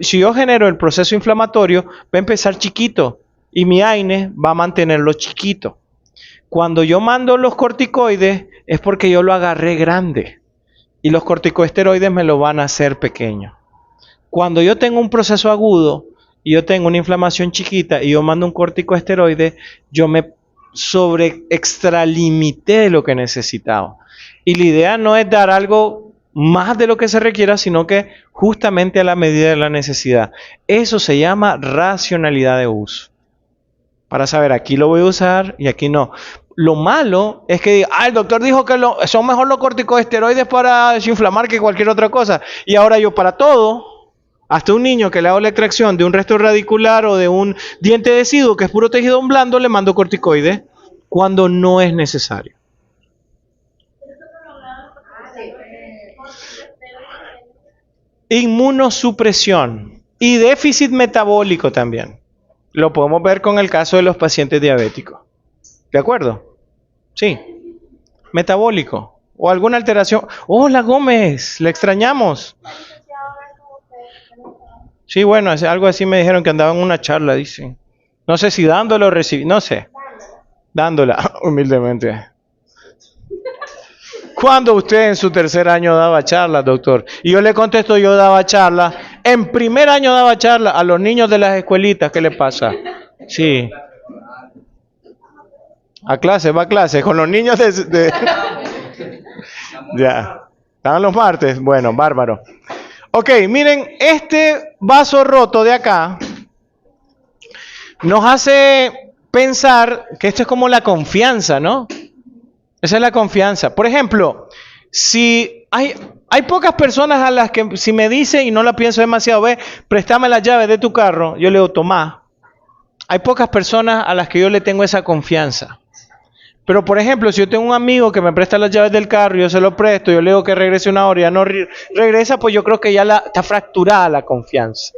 yo genero el proceso inflamatorio, va a empezar chiquito y mi AINE va a mantenerlo chiquito. Cuando yo mando los corticoides es porque yo lo agarré grande y los corticosteroides me lo van a hacer pequeño. Cuando yo tengo un proceso agudo y yo tengo una inflamación chiquita y yo mando un corticosteroide, yo me extralimité de lo que necesitaba. Y la idea no es dar algo más de lo que se requiera, sino que justamente a la medida de la necesidad. Eso se llama racionalidad de uso. Para saber, aquí lo voy a usar y aquí no. Lo malo es que diga, el doctor dijo que son mejor los corticosteroides para desinflamar que cualquier otra cosa. Y ahora yo para todo, hasta un niño que le hago la extracción de un resto radicular o de un diente deciduo que es puro tejido blando, le mando corticoides cuando no es necesario. Inmunosupresión y déficit metabólico también. Lo podemos ver con el caso de los pacientes diabéticos. ¿De acuerdo? Sí. Metabólico. O alguna alteración. Hola Gómez, le extrañamos. Sí, bueno, algo así me dijeron que andaba en una charla, dicen. No sé si dándolo o recibiendo, no sé. Dándola, humildemente. ¿Cuándo usted en su tercer año daba charlas, doctor? Y yo le contesto, yo daba charlas. En primer año daba charlas a los niños de las escuelitas. ¿Qué le pasa? Sí. Va a clase con los niños de... Ya. ¿Están los martes? Bueno, bárbaro. Ok, miren, este vaso roto de acá nos hace pensar que esto es como la confianza, ¿no? Esa es la confianza. Por ejemplo, si hay pocas personas a las que si me dice y no la pienso demasiado, ve, préstame las llaves de tu carro, yo le digo, tomá. Hay pocas personas a las que yo le tengo esa confianza. Pero, por ejemplo, si yo tengo un amigo que me presta las llaves del carro, yo se lo presto, yo le digo que regrese una hora y ya no regresa, pues yo creo que ya está fracturada la confianza.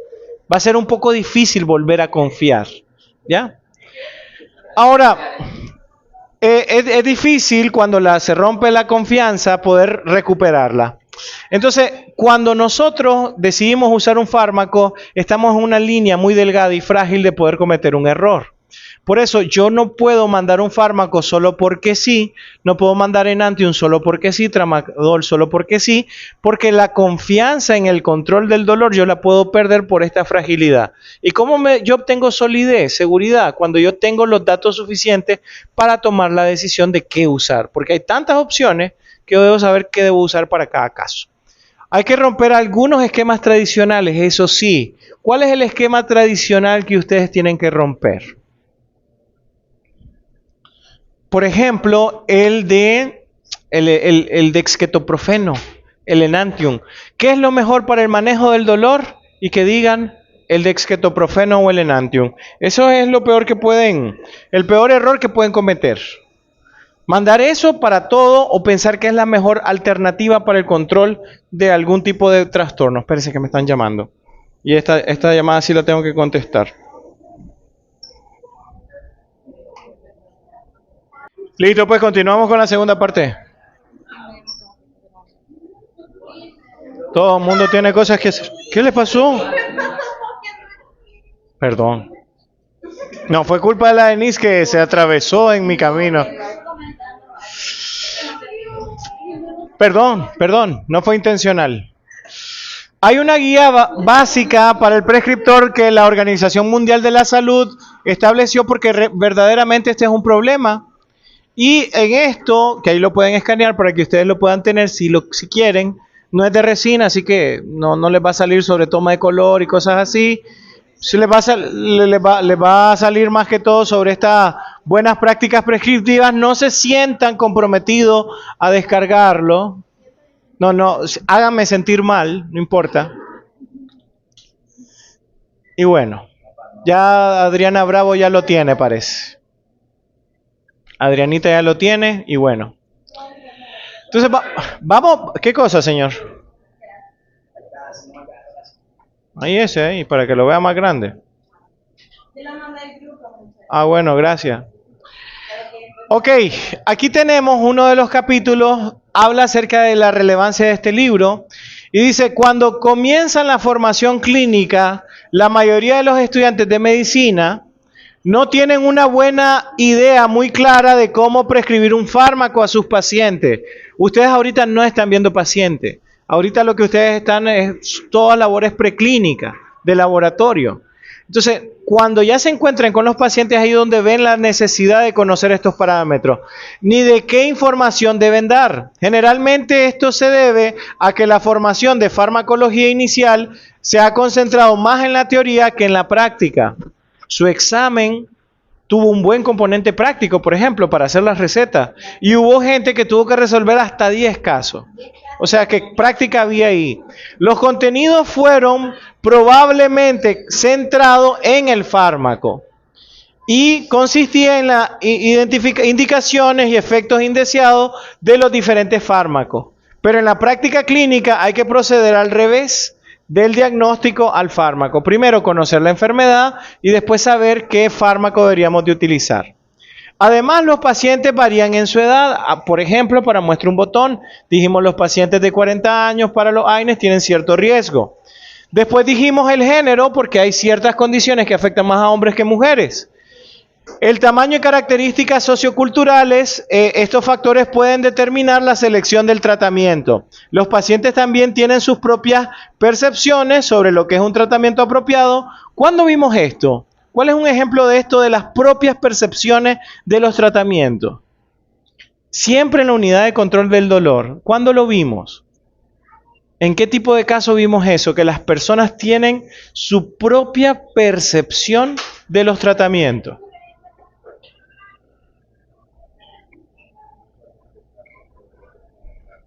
Va a ser un poco difícil volver a confiar. ¿Ya? Ahora, es difícil cuando se rompe la confianza poder recuperarla. Entonces, cuando nosotros decidimos usar un fármaco, estamos en una línea muy delgada y frágil de poder cometer un error. Por eso yo no puedo mandar un fármaco solo porque sí, no puedo mandar Enantium solo porque sí, Tramadol solo porque sí, porque la confianza en el control del dolor yo la puedo perder por esta fragilidad. ¿Y cómo yo obtengo solidez, seguridad? Cuando yo tengo los datos suficientes para tomar la decisión de qué usar, porque hay tantas opciones que yo debo saber qué debo usar para cada caso. Hay que romper algunos esquemas tradicionales, eso sí. ¿Cuál es el esquema tradicional que ustedes tienen que romper? Por ejemplo, el dexketoprofeno, el Enantium. ¿Qué es lo mejor para el manejo del dolor? Y que digan el dexketoprofeno o el Enantium. Eso es lo peor el peor error que pueden cometer. Mandar eso para todo o pensar que es la mejor alternativa para el control de algún tipo de trastorno. Espérense que me están llamando. Y esta llamada sí la tengo que contestar. Listo, pues continuamos con la segunda parte. Todo el mundo tiene cosas que hacer. ¿Qué le pasó? Perdón. No, fue culpa de la Denise que se atravesó en mi camino. Perdón, no fue intencional. Hay una guía básica para el prescriptor que la Organización Mundial de la Salud estableció porque verdaderamente este es un problema. Y en esto, que ahí lo pueden escanear para que ustedes lo puedan tener si quieren, no es de resina, así que no les va a salir sobre toma de color y cosas así. Sí les va a salir más que todo sobre estas buenas prácticas prescriptivas. No se sientan comprometidos a descargarlo. No, háganme sentir mal, no importa. Y bueno, ya Adriana Bravo ya lo tiene, parece. Adrianita ya lo tiene y bueno. Entonces, vamos, ¿qué cosa, señor? Ahí ese, para que lo vea más grande. Ah, bueno, gracias. Ok, aquí tenemos uno de los capítulos, habla acerca de la relevancia de este libro y dice, cuando comienzan la formación clínica, la mayoría de los estudiantes de medicina no tienen una buena idea muy clara de cómo prescribir un fármaco a sus pacientes. Ustedes ahorita no están viendo pacientes. Ahorita lo que ustedes están es todas labores preclínicas de laboratorio. Entonces, cuando ya se encuentren con los pacientes, ahí es donde ven la necesidad de conocer estos parámetros, ni de qué información deben dar. Generalmente esto se debe a que la formación de farmacología inicial se ha concentrado más en la teoría que en la práctica. Su examen tuvo un buen componente práctico, por ejemplo, para hacer las recetas. Y hubo gente que tuvo que resolver hasta 10 casos. O sea que práctica había ahí. Los contenidos fueron probablemente centrados en el fármaco. Y consistía en la indicaciones y efectos indeseados de los diferentes fármacos. Pero en la práctica clínica hay que proceder al revés. Del diagnóstico al fármaco. Primero conocer la enfermedad y después saber qué fármaco deberíamos de utilizar. Además, los pacientes varían en su edad. Por ejemplo, para muestra un botón, dijimos los pacientes de 40 años para los AINES tienen cierto riesgo. Después dijimos el género porque hay ciertas condiciones que afectan más a hombres que mujeres. El tamaño y características socioculturales, estos factores pueden determinar la selección del tratamiento. Los pacientes también tienen sus propias percepciones sobre lo que es un tratamiento apropiado. ¿Cuándo vimos esto? ¿Cuál es un ejemplo de esto de las propias percepciones de los tratamientos? Siempre en la unidad de control del dolor. ¿Cuándo lo vimos? ¿En qué tipo de caso vimos eso? Que las personas tienen su propia percepción de los tratamientos.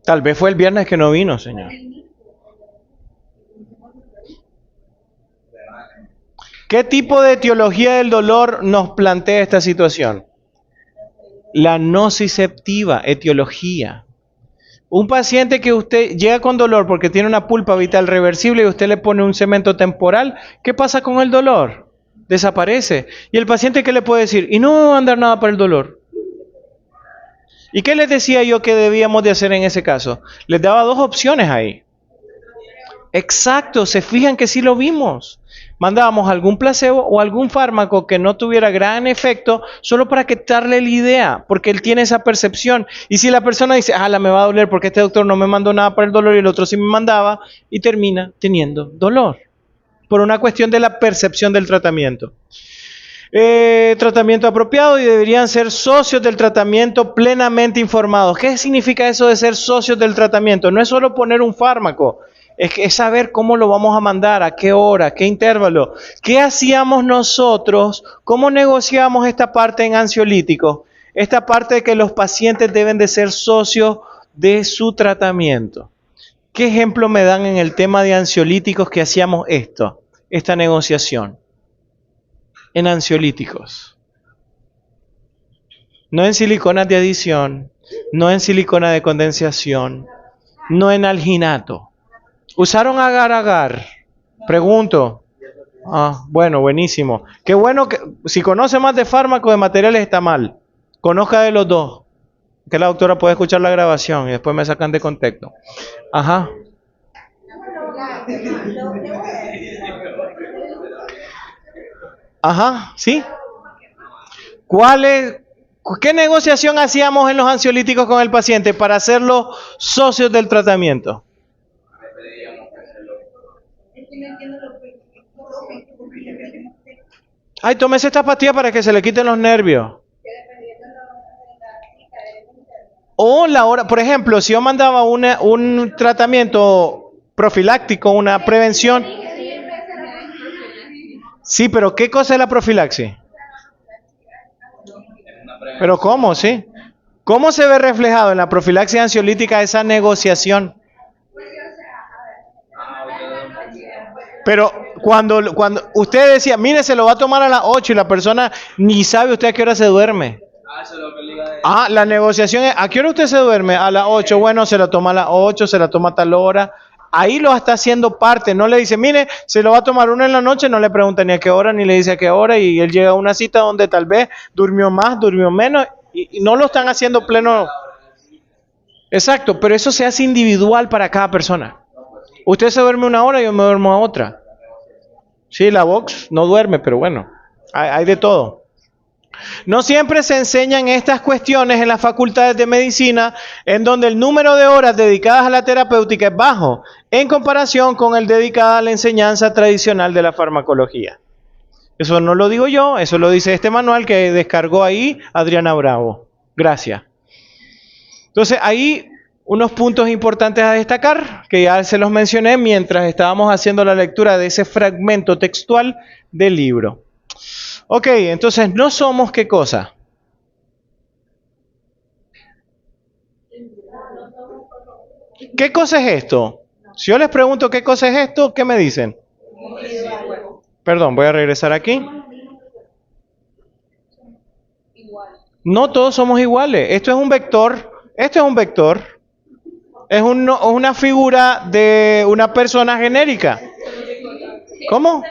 Tal vez fue el viernes que no vino, Señor. ¿Qué tipo de etiología del dolor nos plantea esta situación? La nociceptiva etiología. Un paciente que usted llega con dolor porque tiene una pulpa vital reversible y usted le pone un cemento temporal, ¿qué pasa con el dolor? Desaparece. ¿Y el paciente qué le puede decir? Y no me va a andar nada para el dolor. ¿Y qué les decía yo que debíamos de hacer en ese caso? Les daba dos opciones ahí. Exacto, se fijan que sí lo vimos. Mandábamos algún placebo o algún fármaco que no tuviera gran efecto solo para quitarle la idea, porque él tiene esa percepción. Y si la persona dice, la me va a doler porque este doctor no me mandó nada para el dolor y el otro sí me mandaba, y termina teniendo dolor, por una cuestión de la percepción del tratamiento. Tratamiento apropiado y deberían ser socios del tratamiento plenamente informados. ¿Qué significa eso de ser socios del tratamiento? No es solo poner un fármaco, es saber cómo lo vamos a mandar, a qué hora, qué intervalo. ¿Qué hacíamos nosotros? ¿Cómo negociamos esta parte en ansiolíticos? Esta parte de que los pacientes deben de ser socios de su tratamiento. ¿Qué ejemplo me dan en el tema de ansiolíticos que hacíamos esta negociación? En ansiolíticos. No en siliconas de adición, no en silicona de condensación, no en alginato. ¿Usaron agar-agar? Pregunto. Bueno, buenísimo. Qué bueno que si conoce más de fármacos, de materiales, está mal. Conozca de los dos. Que la doctora puede escuchar la grabación y después me sacan de contexto. Ajá. Ajá, ¿sí? ¿Qué negociación hacíamos en los ansiolíticos con el paciente para hacerlos socios del tratamiento? Ay, tómese esta pastilla para que se le quiten los nervios. O la hora, por ejemplo, si yo mandaba un tratamiento profiláctico, una prevención. Sí, pero ¿qué cosa es la profilaxis? ¿Pero cómo, sí? ¿Cómo se ve reflejado en la profilaxis ansiolítica esa negociación? Pero cuando usted decía, mire, se lo va a tomar a las 8 y la persona ni sabe usted a qué hora se duerme. La negociación es, ¿a qué hora usted se duerme? A las 8, bueno, se lo toma a las 8, se la toma a tal hora. Ahí lo está haciendo parte, no le dice, mire, se lo va a tomar una en la noche, no le pregunta ni a qué hora, ni le dice a qué hora, y él llega a una cita donde tal vez durmió más, durmió menos, y no lo están haciendo pleno. Exacto, pero eso se hace individual para cada persona. Usted se duerme una hora, yo me duermo a otra. Sí, la Vox no duerme, pero bueno, hay de todo. No siempre se enseñan estas cuestiones en las facultades de medicina, en donde el número de horas dedicadas a la terapéutica es bajo, en comparación con el dedicado a la enseñanza tradicional de la farmacología. Eso no lo digo yo, eso lo dice este manual que descargó ahí Adriana Bravo. Gracias. Entonces, ahí unos puntos importantes a destacar, que ya se los mencioné mientras estábamos haciendo la lectura de ese fragmento textual del libro. Ok, entonces, ¿no somos qué cosa? ¿Qué cosa es esto? Si yo les pregunto qué cosa es esto, ¿qué me dicen? Perdón, voy a regresar aquí. No todos somos iguales. Esto es un vector. Esto es un vector. Es una figura de una persona genérica. ¿Cómo?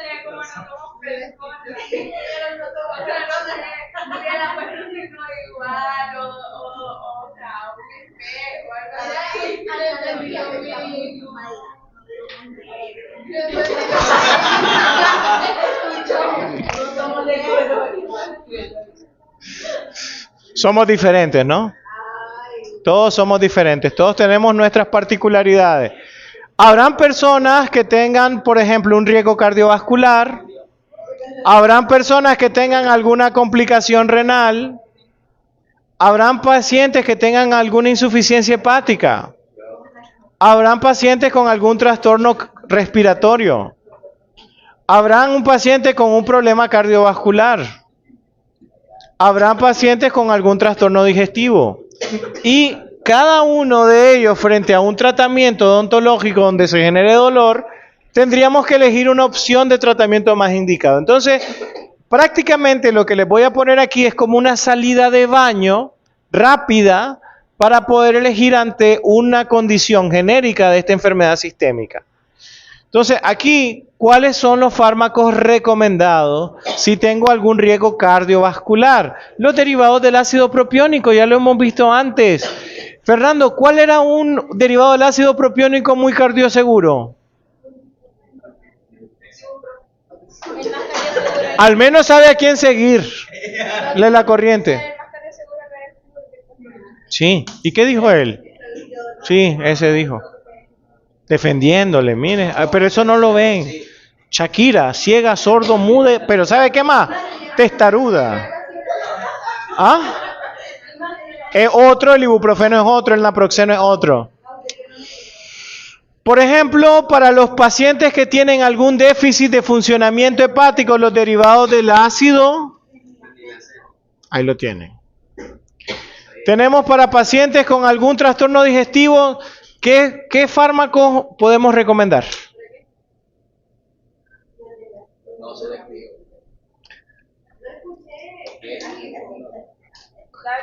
Somos diferentes, ¿no? Todos somos diferentes, todos tenemos nuestras particularidades. Habrán personas que tengan, por ejemplo, un riesgo cardiovascular. Habrán personas que tengan alguna complicación renal. Habrán pacientes que tengan alguna insuficiencia hepática. Habrán pacientes con algún trastorno respiratorio. Habrán un paciente con un problema cardiovascular. Habrán pacientes con algún trastorno digestivo. Y cada uno de ellos frente a un tratamiento odontológico donde se genere dolor, tendríamos que elegir una opción de tratamiento más indicado. Entonces, prácticamente lo que les voy a poner aquí es como una salida de baño rápida para poder elegir ante una condición genérica de esta enfermedad sistémica. Entonces, aquí, ¿cuáles son los fármacos recomendados si tengo algún riesgo cardiovascular? Los derivados del ácido propiónico, ya lo hemos visto antes. Fernando, ¿cuál era un derivado del ácido propiónico muy cardioseguro? Al menos sabe a quién seguir. La corriente. Sí. ¿Y qué dijo él? Sí, ese dijo. Defendiéndole, mire. Pero eso no lo ven. Shakira, ciega, sordo, mude. Pero ¿sabe qué más? Testaruda. ¿Ah? Es otro, el ibuprofeno es otro, el naproxeno es otro. Por ejemplo, para los pacientes que tienen algún déficit de funcionamiento hepático, los derivados del ácido, ahí lo tienen. Tenemos para pacientes con algún trastorno digestivo, ¿qué fármacos podemos recomendar?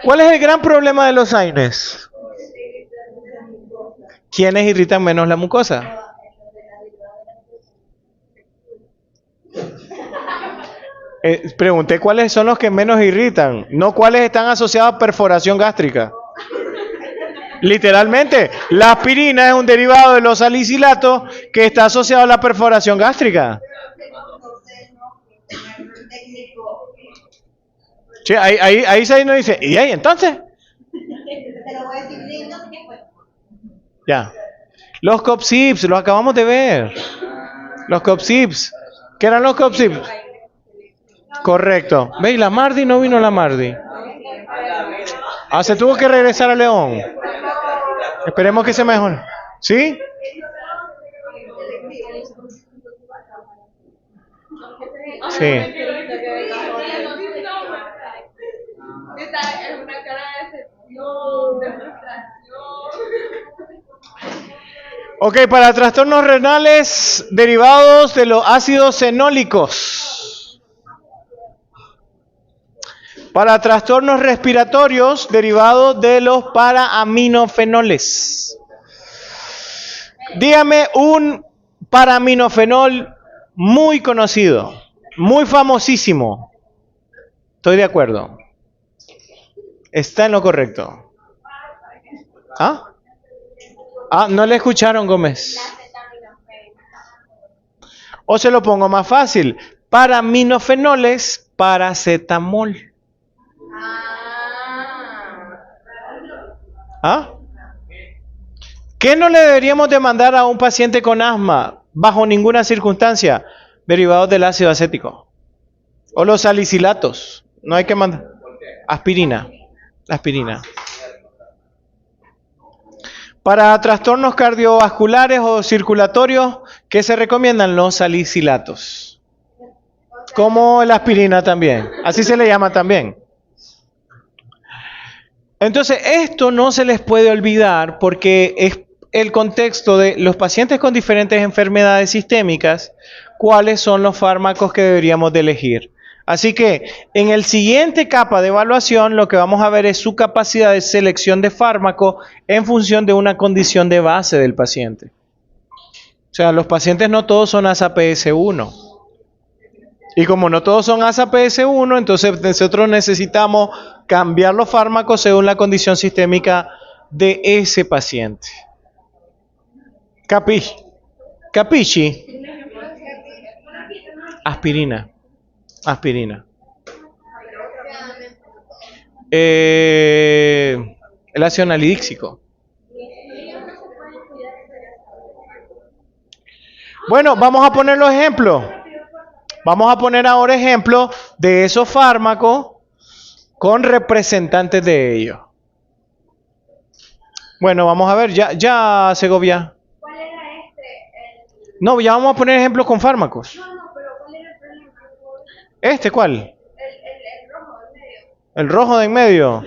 ¿Cuál es el gran problema de los AINES? ¿Quiénes irritan menos la mucosa? Pregunté cuáles son los que menos irritan, no cuáles están asociados a perforación gástrica. Literalmente, la aspirina es un derivado de los salicilatos que está asociado a la perforación gástrica. Sí, ahí se nos dice, ¿y ahí entonces? Ya. Los COPSIPs, los acabamos de ver. Los COPSIPs. ¿Qué eran los COPSIPs? Correcto. ¿Veis? La Mardi no vino la Mardi. Ah, se tuvo que regresar a León. Esperemos que se mejore. ¿Sí? Sí. Ok, para trastornos renales derivados de los ácidos fenólicos. Para trastornos respiratorios derivados de los paraminofenoles. Dígame un paraminofenol muy conocido, muy famosísimo. Estoy de acuerdo. Está en lo correcto. ¿Ah? No le escucharon, Gómez. O se lo pongo más fácil. Paraminofenoles, paracetamol. ¿Ah? ¿Qué no le deberíamos de mandar a un paciente con asma bajo ninguna circunstancia? Derivados del ácido acético. O los salicilatos. No hay que mandar. Aspirina. Aspirina. Para trastornos cardiovasculares o circulatorios, ¿qué se recomiendan? Los salicilatos. Como la aspirina también. Así se le llama también. Entonces, esto no se les puede olvidar porque es el contexto de los pacientes con diferentes enfermedades sistémicas, cuáles son los fármacos que deberíamos de elegir. Así que en el siguiente capa de evaluación lo que vamos a ver es su capacidad de selección de fármaco en función de una condición de base del paciente. O sea, los pacientes no todos son ASAPS1. Y como no todos son ASAPS1, entonces nosotros necesitamos cambiar los fármacos según la condición sistémica de ese paciente. ¿Capisci? Aspirina. Aspirina. El ácido anhidríxico. Bueno, vamos a poner los ejemplos. Vamos a poner ahora ejemplos de esos fármacos con representantes de ellos. Bueno, vamos a ver, ya Segovia. ¿Cuál era No, ya vamos a poner ejemplos con fármacos. No, pero ¿cuál era el problema? ¿Cuál? El rojo del medio. El rojo de en medio.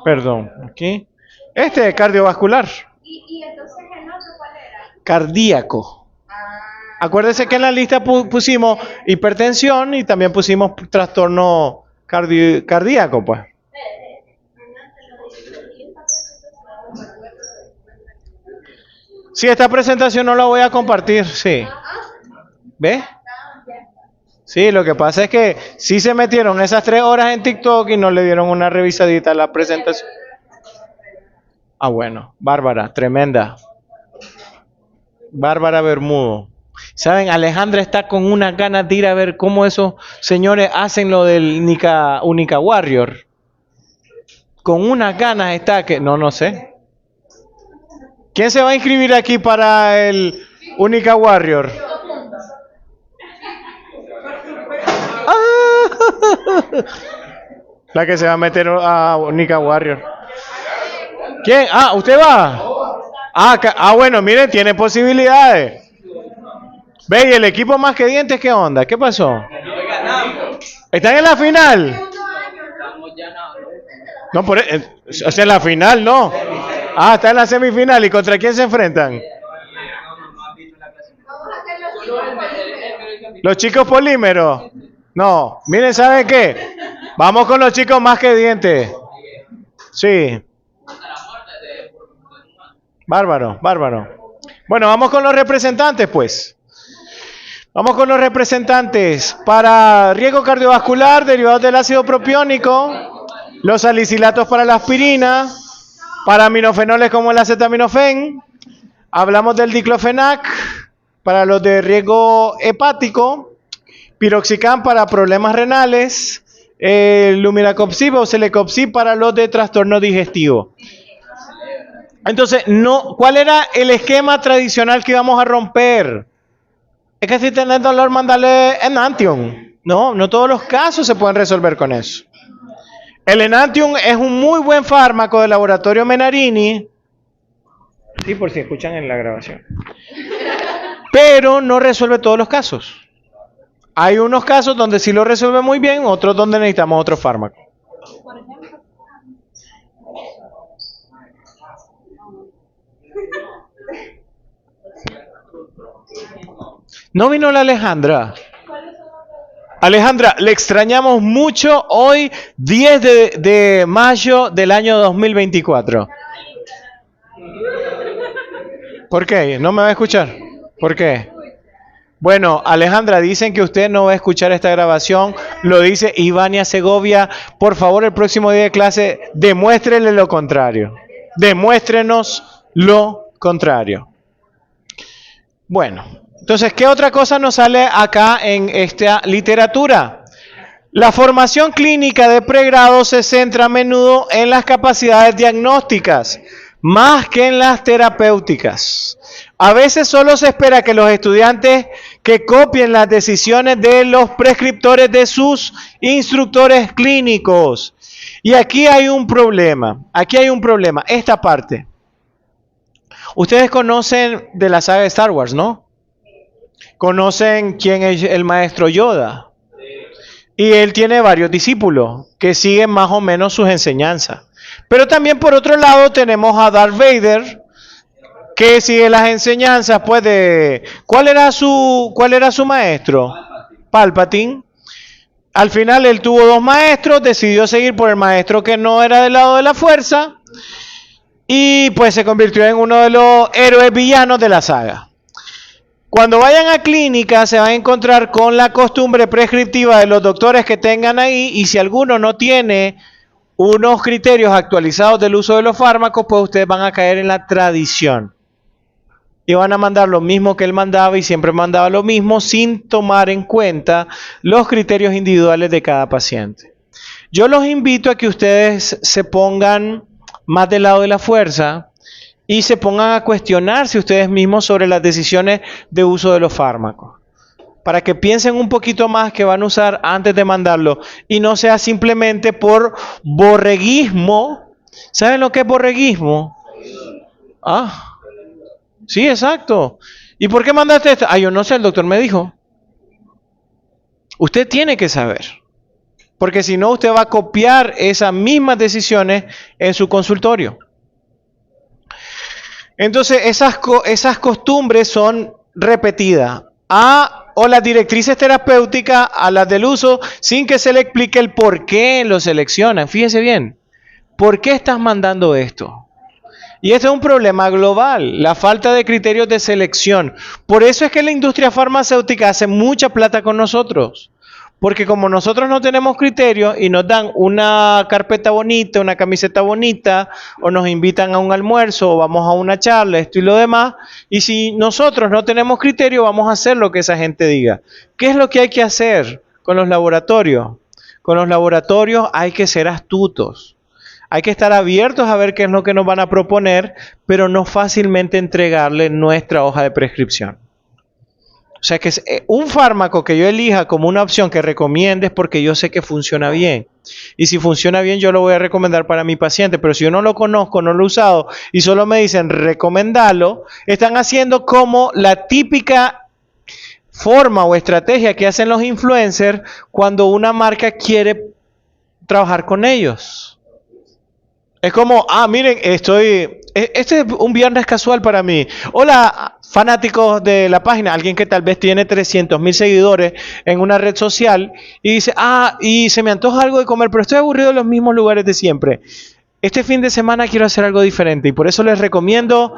Perdón, aquí. Este es cardiovascular. Y entonces el otro, ¿cuál era? Cardíaco. Acuérdese que en la lista pusimos hipertensión y también pusimos trastorno cardíaco, pues. Sí, esta presentación no la voy a compartir, sí. ¿Ves? Sí, lo que pasa es que sí se metieron esas 3 horas en TikTok y no le dieron una revisadita a la presentación. Ah, bueno, Bárbara, tremenda. Bárbara Bermudo. ¿Saben? Alejandra está con unas ganas de ir a ver cómo esos señores hacen lo del Única Warrior. Con unas ganas está que... No sé. ¿Quién se va a inscribir aquí para el Única Warrior? La que se va a meter a Única Warrior. ¿Quién? Ah, ¿usted va? Bueno, miren, tiene posibilidades. Ve, ¿y el equipo más que dientes qué onda? ¿Qué pasó? ¿Están en la final? No, o sea, en la final no. Está en la semifinal. ¿Y contra quién se enfrentan? Los chicos polímeros. No, miren, ¿saben qué? Vamos con los chicos más que dientes. Sí. Bárbaro. Bueno, vamos con los representantes, pues. Vamos con los representantes. Para riesgo cardiovascular, derivados del ácido propiónico, los salicilatos para la aspirina, para aminofenoles como el acetaminofén. Hablamos del diclofenac para los de riesgo hepático, piroxicam para problemas renales, luminacopsib o celecoxib para los de trastorno digestivo. Entonces, ¿cuál era el esquema tradicional que íbamos a romper? Es que si tenés dolor, mandale Enantium. No todos los casos se pueden resolver con eso. El Enantium es un muy buen fármaco del laboratorio Menarini. Sí, por si escuchan en la grabación. Pero no resuelve todos los casos. Hay unos casos donde sí lo resuelve muy bien, otros donde necesitamos otro fármaco. ¿No vino la Alejandra? Alejandra, le extrañamos mucho hoy, 10 de mayo del año 2024. ¿Por qué? ¿No me va a escuchar? ¿Por qué? Bueno, Alejandra, dicen que usted no va a escuchar esta grabación, lo dice Ivania Segovia. Por favor, el próximo día de clase, demuéstrele lo contrario. Demuéstrenos lo contrario. Bueno, entonces, ¿qué otra cosa nos sale acá en esta literatura? La formación clínica de pregrado se centra a menudo en las capacidades diagnósticas, más que en las terapéuticas. A veces solo se espera que los estudiantes que copien las decisiones de los prescriptores de sus instructores clínicos. Y aquí hay un problema, esta parte. Ustedes conocen de la saga de Star Wars, ¿no? Conocen quién es el maestro Yoda. Y él tiene varios discípulos que siguen más o menos sus enseñanzas. Pero también por otro lado tenemos a Darth Vader, que sigue las enseñanzas pues de... ¿Cuál era su maestro? Palpatine. Al final él tuvo 2 maestros, decidió seguir por el maestro que no era del lado de la fuerza y pues se convirtió en uno de los héroes villanos de la saga. Cuando vayan a clínica se van a encontrar con la costumbre prescriptiva de los doctores que tengan ahí, y si alguno no tiene unos criterios actualizados del uso de los fármacos, pues ustedes van a caer en la tradición. Y van a mandar lo mismo que él mandaba, y siempre mandaba lo mismo sin tomar en cuenta los criterios individuales de cada paciente. Yo los invito a que ustedes se pongan más del lado de la fuerza y se pongan a cuestionarse ustedes mismos sobre las decisiones de uso de los fármacos, para que piensen un poquito más que van a usar antes de mandarlo, y no sea simplemente por borreguismo. ¿Saben lo que es borreguismo? Sí, exacto. ¿Y por qué mandaste esto? Yo no sé, el doctor me dijo. Usted tiene que saber. porque si no usted va a copiar esas mismas decisiones en su consultorio. Entonces esas costumbres son repetidas. O las directrices terapéuticas a las del uso sin que se le explique el por qué lo seleccionan. Fíjese bien, ¿por qué estás mandando esto? Y este es un problema global, la falta de criterios de selección. Por eso es que la industria farmacéutica hace mucha plata con nosotros. Porque como nosotros no tenemos criterios y nos dan una carpeta bonita, una camiseta bonita, o nos invitan a un almuerzo, o vamos a una charla, esto y lo demás, y si nosotros no tenemos criterio, vamos a hacer lo que esa gente diga. ¿Qué es lo que hay que hacer con los laboratorios? Con los laboratorios hay que ser astutos. Hay que estar abiertos a ver qué es lo que nos van a proponer, pero no fácilmente entregarle nuestra hoja de prescripción. O sea que un fármaco que yo elija como una opción que recomiende es porque yo sé que funciona bien. Y si funciona bien yo lo voy a recomendar para mi paciente. Pero si yo no lo conozco, no lo he usado y solo me dicen recomendarlo, están haciendo como la típica forma o estrategia que hacen los influencers cuando una marca quiere trabajar con ellos. Es como, miren, este es un viernes casual para mí. Hola, fanáticos de la página, alguien que tal vez tiene 300,000 seguidores en una red social y dice, y se me antoja algo de comer, pero estoy aburrido de los mismos lugares de siempre. Este fin de semana quiero hacer algo diferente y por eso les recomiendo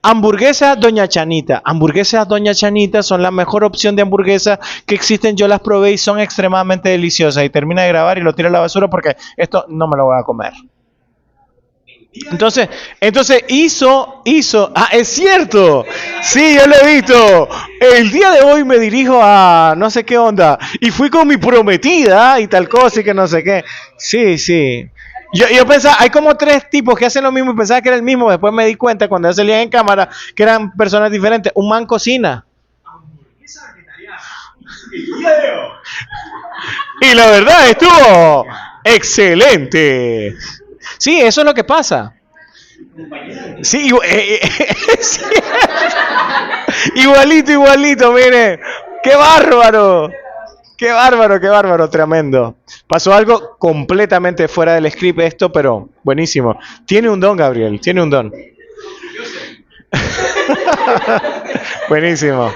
hamburguesas Doña Chanita. Hamburguesas Doña Chanita son la mejor opción de hamburguesas que existen. Yo las probé y son extremadamente deliciosas. Y termina de grabar y lo tira a la basura porque esto no me lo voy a comer. Entonces hizo, es cierto, sí, yo lo he visto. El día de hoy me dirijo a no sé qué onda y fui con mi prometida y tal cosa y que no sé qué. Sí. Yo pensaba, hay como 3 tipos que hacen lo mismo y pensaba que era el mismo. Después me di cuenta cuando ya salían en cámara que eran personas diferentes. Un man cocina. Y la verdad estuvo excelente. Sí, eso es lo que pasa. Sí, igualito, mire. ¡Qué bárbaro! ¡Qué bárbaro! Tremendo. Pasó algo completamente fuera del script esto, pero buenísimo. Tiene un don, Gabriel, tiene un don. Buenísimo.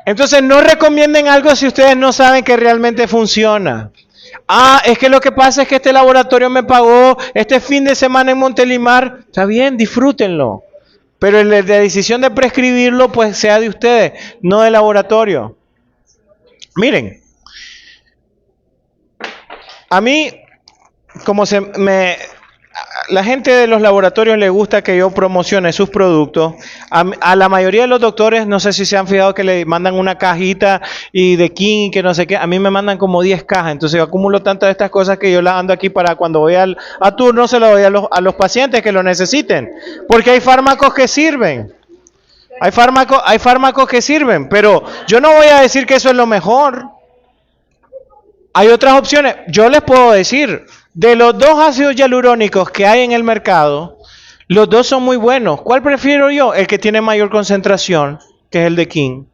Entonces, no recomienden algo si ustedes no saben que realmente funciona. Es que lo que pasa es que este laboratorio me pagó este fin de semana en Montelimar. Está bien, disfrútenlo. Pero la decisión de prescribirlo, pues sea de ustedes, no del laboratorio. Miren, a mí, la gente de los laboratorios le gusta que yo promocione sus productos. A la mayoría de los doctores, no sé si se han fijado que le mandan una cajita y de King y que no sé qué. A mí me mandan como 10 cajas. Entonces yo acumulo tantas de estas cosas que yo las ando aquí para cuando voy a turno se las doy a los pacientes que lo necesiten. Porque hay fármacos que sirven. Hay fármacos que sirven, pero yo no voy a decir que eso es lo mejor. Hay otras opciones. Yo les puedo decir, de los 2 ácidos hialurónicos que hay en el mercado, los 2 son muy buenos. ¿Cuál prefiero yo? El que tiene mayor concentración, que es el de King.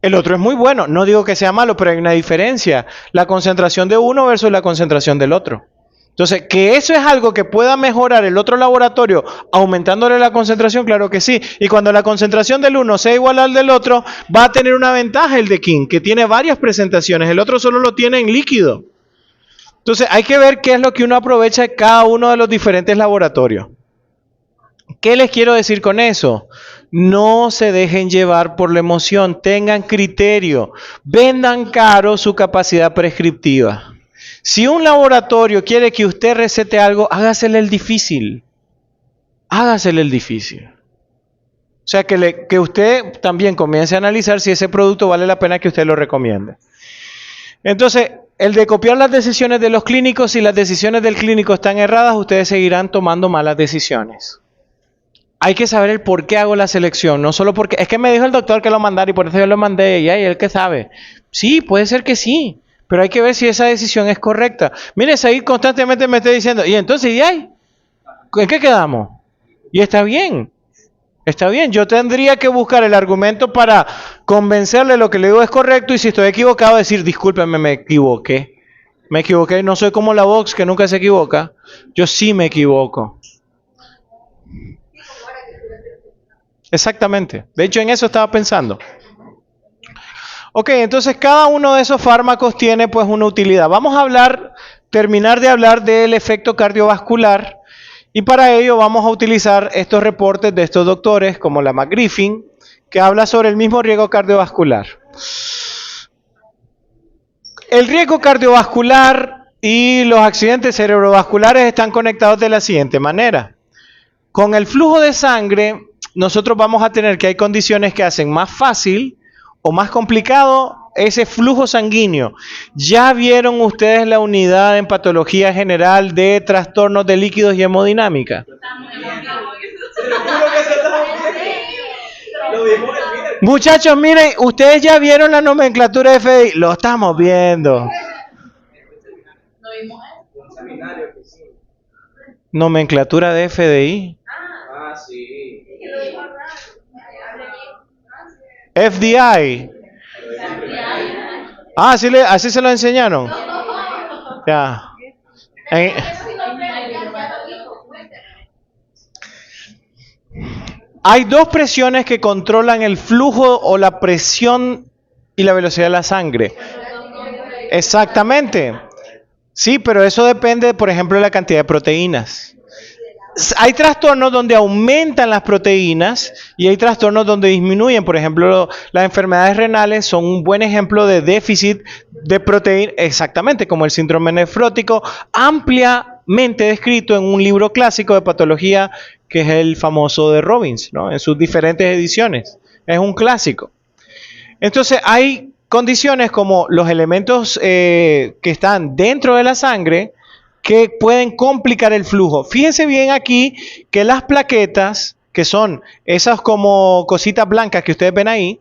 El otro es muy bueno. No digo que sea malo, pero hay una diferencia. La concentración de uno versus la concentración del otro. Entonces, que eso es algo que pueda mejorar el otro laboratorio aumentándole la concentración, claro que sí. Y cuando la concentración del uno sea igual al del otro, va a tener una ventaja el de King, que tiene varias presentaciones. El otro solo lo tiene en líquido. Entonces, hay que ver qué es lo que uno aprovecha de cada uno de los diferentes laboratorios. ¿Qué les quiero decir con eso? No se dejen llevar por la emoción, tengan criterio, vendan caro su capacidad prescriptiva. Si un laboratorio quiere que usted recete algo, hágasele el difícil. Hágasele el difícil. O sea, que usted también comience a analizar si ese producto vale la pena que usted lo recomiende. Entonces, el de copiar las decisiones de los clínicos, si las decisiones del clínico están erradas, ustedes seguirán tomando malas decisiones. Hay que saber el por qué hago la selección, no solo porque, es que me dijo el doctor que lo mandara y por eso yo lo mandé, y él que sabe. Sí, puede ser que sí. Pero hay que ver si esa decisión es correcta. Mire, Said constantemente me está diciendo, y entonces, ¿y ahí? ¿En qué quedamos? Y está bien. Está bien. Yo tendría que buscar el argumento para convencerle lo que le digo es correcto y si estoy equivocado decir, discúlpeme, me equivoqué. Me equivoqué, no soy como la Vox que nunca se equivoca. Yo sí me equivoco. Exactamente. De hecho, en eso estaba pensando. Ok, entonces cada uno de esos fármacos tiene pues una utilidad. Vamos a terminar de hablar del efecto cardiovascular y para ello vamos a utilizar estos reportes de estos doctores como la McGriffin, que habla sobre el mismo riesgo cardiovascular. El riesgo cardiovascular y los accidentes cerebrovasculares están conectados de la siguiente manera. Con el flujo de sangre, nosotros vamos a tener que hay condiciones que hacen más fácil o más complicado ese flujo sanguíneo. ¿Ya vieron ustedes la unidad en patología general de trastornos de líquidos y hemodinámica? Muchachos, miren, ustedes ya vieron la nomenclatura de FDI. Lo estamos viendo. Nomenclatura de FDI. Ah, sí. FDI. Ah, así se lo enseñaron. Ya. Hay dos presiones que controlan el flujo o la presión y la velocidad de la sangre. Exactamente. Sí, pero eso depende, por ejemplo, de la cantidad de proteínas. Hay trastornos donde aumentan las proteínas y hay trastornos donde disminuyen. Por ejemplo, las enfermedades renales son un buen ejemplo de déficit de proteína, exactamente como el síndrome nefrótico, ampliamente descrito en un libro clásico de patología que es el famoso de Robbins, ¿no? En sus diferentes ediciones. Es un clásico. Entonces, hay condiciones como los elementos que están dentro de la sangre que pueden complicar el flujo. Fíjense bien aquí que las plaquetas, que son esas como cositas blancas que ustedes ven ahí,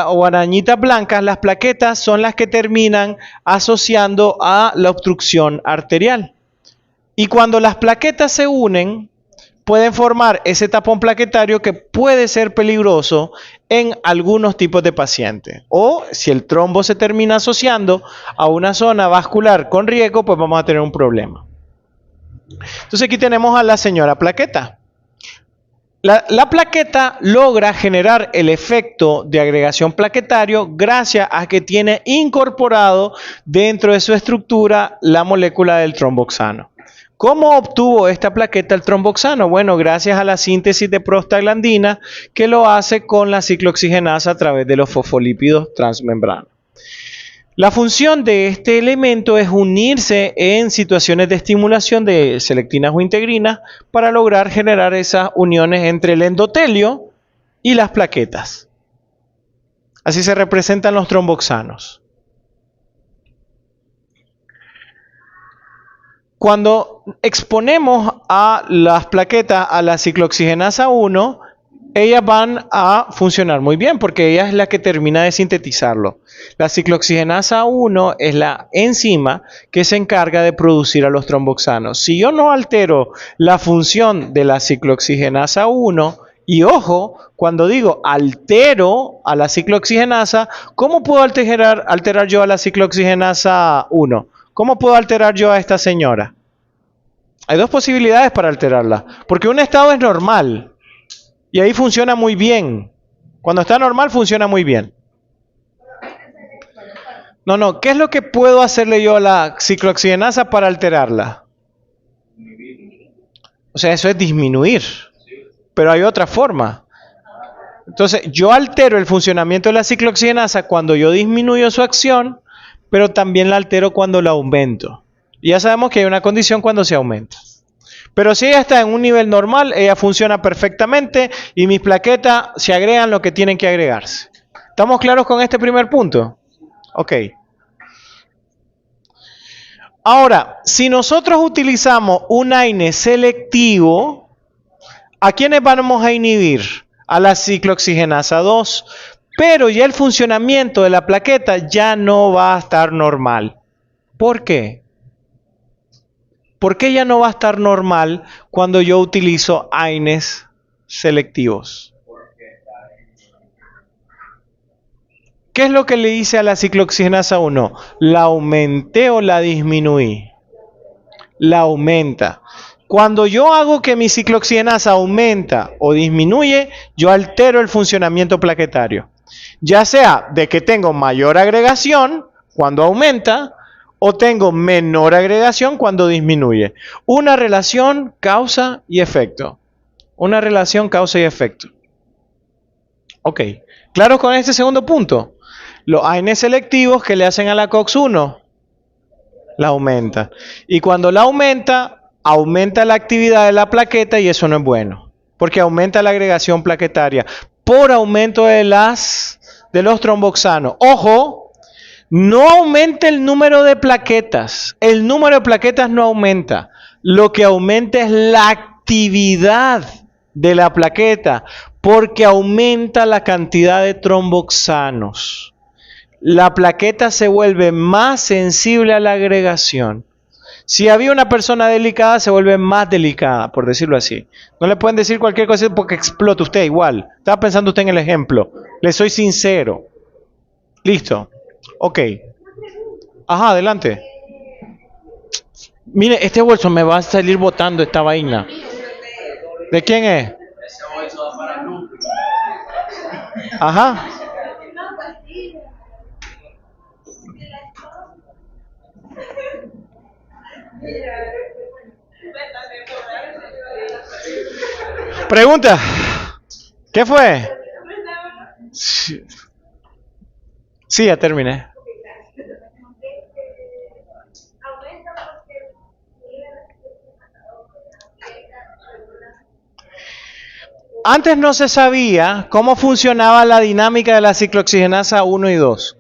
o arañitas blancas, las plaquetas son las que terminan asociando a la obstrucción arterial. Y cuando las plaquetas se unen, pueden formar ese tapón plaquetario que puede ser peligroso en algunos tipos de pacientes. O si el trombo se termina asociando a una zona vascular con riesgo, pues vamos a tener un problema. Entonces aquí tenemos a la señora plaqueta. La plaqueta logra generar el efecto de agregación plaquetario gracias a que tiene incorporado dentro de su estructura la molécula del tromboxano. ¿Cómo obtuvo esta plaqueta el tromboxano? Bueno, gracias a la síntesis de prostaglandina que lo hace con la ciclooxigenasa a través de los fosfolípidos transmembranos. La función de este elemento es unirse en situaciones de estimulación de selectinas o integrinas para lograr generar esas uniones entre el endotelio y las plaquetas. Así se representan los tromboxanos. Cuando exponemos a las plaquetas a la ciclooxigenasa 1, ellas van a funcionar muy bien porque ella es la que termina de sintetizarlo. La ciclooxigenasa 1 es la enzima que se encarga de producir a los tromboxanos. Si yo no altero la función de la ciclooxigenasa 1, y ojo, cuando digo altero a la ciclooxigenasa, ¿cómo puedo alterar yo a la ciclooxigenasa 1? ¿Cómo puedo alterar yo a esta señora? Hay dos posibilidades para alterarla. Porque un estado es normal. Y ahí funciona muy bien. Cuando está normal, funciona muy bien. No. ¿Qué es lo que puedo hacerle yo a la ciclooxigenasa para alterarla? O sea, eso es disminuir. Pero hay otra forma. Entonces, yo altero el funcionamiento de la ciclooxigenasa cuando yo disminuyo su acción, pero también la altero cuando la aumento. Y ya sabemos que hay una condición cuando se aumenta. Pero si ella está en un nivel normal, ella funciona perfectamente y mis plaquetas se agregan lo que tienen que agregarse. ¿Estamos claros con este primer punto? Ok. Ahora, si nosotros utilizamos un AINE selectivo, ¿a quiénes vamos a inhibir? A la ciclooxigenasa 2. Pero ya el funcionamiento de la plaqueta ya no va a estar normal. ¿Por qué? ¿Por qué ya no va a estar normal cuando yo utilizo AINES selectivos? ¿Qué es lo que le hice a la ciclooxigenasa 1? ¿La aumenté o la disminuí? La aumenta. Cuando yo hago que mi ciclooxigenasa aumenta o disminuye, yo altero el funcionamiento plaquetario. Ya sea de que tengo mayor agregación cuando aumenta o tengo menor agregación cuando disminuye. Una relación causa y efecto. Una relación causa y efecto. Ok. ¿Claro con este segundo punto? Los AINES selectivos que le hacen a la COX-1 la aumentan. Y cuando la aumenta la actividad de la plaqueta y eso no es bueno. Porque aumenta la agregación plaquetaria por aumento de los tromboxanos. Ojo, no aumenta el número de plaquetas. El número de plaquetas no aumenta. Lo que aumenta es la actividad de la plaqueta porque aumenta la cantidad de tromboxanos. La plaqueta se vuelve más sensible a la agregación. Si había una persona delicada, se vuelve más delicada, por decirlo así. No le pueden decir cualquier cosa porque explota usted igual. Estaba pensando usted en el ejemplo. Le soy sincero. Listo. Ok. Ajá, adelante. Mire, este bolso me va a salir botando esta vaina. ¿De quién es? Ese bolso va para Lupe. Ajá. Pregunta. ¿Qué fue? Sí, ya terminé. Antes no se sabía cómo funcionaba la dinámica de la ciclooxigenasa 1 y 2.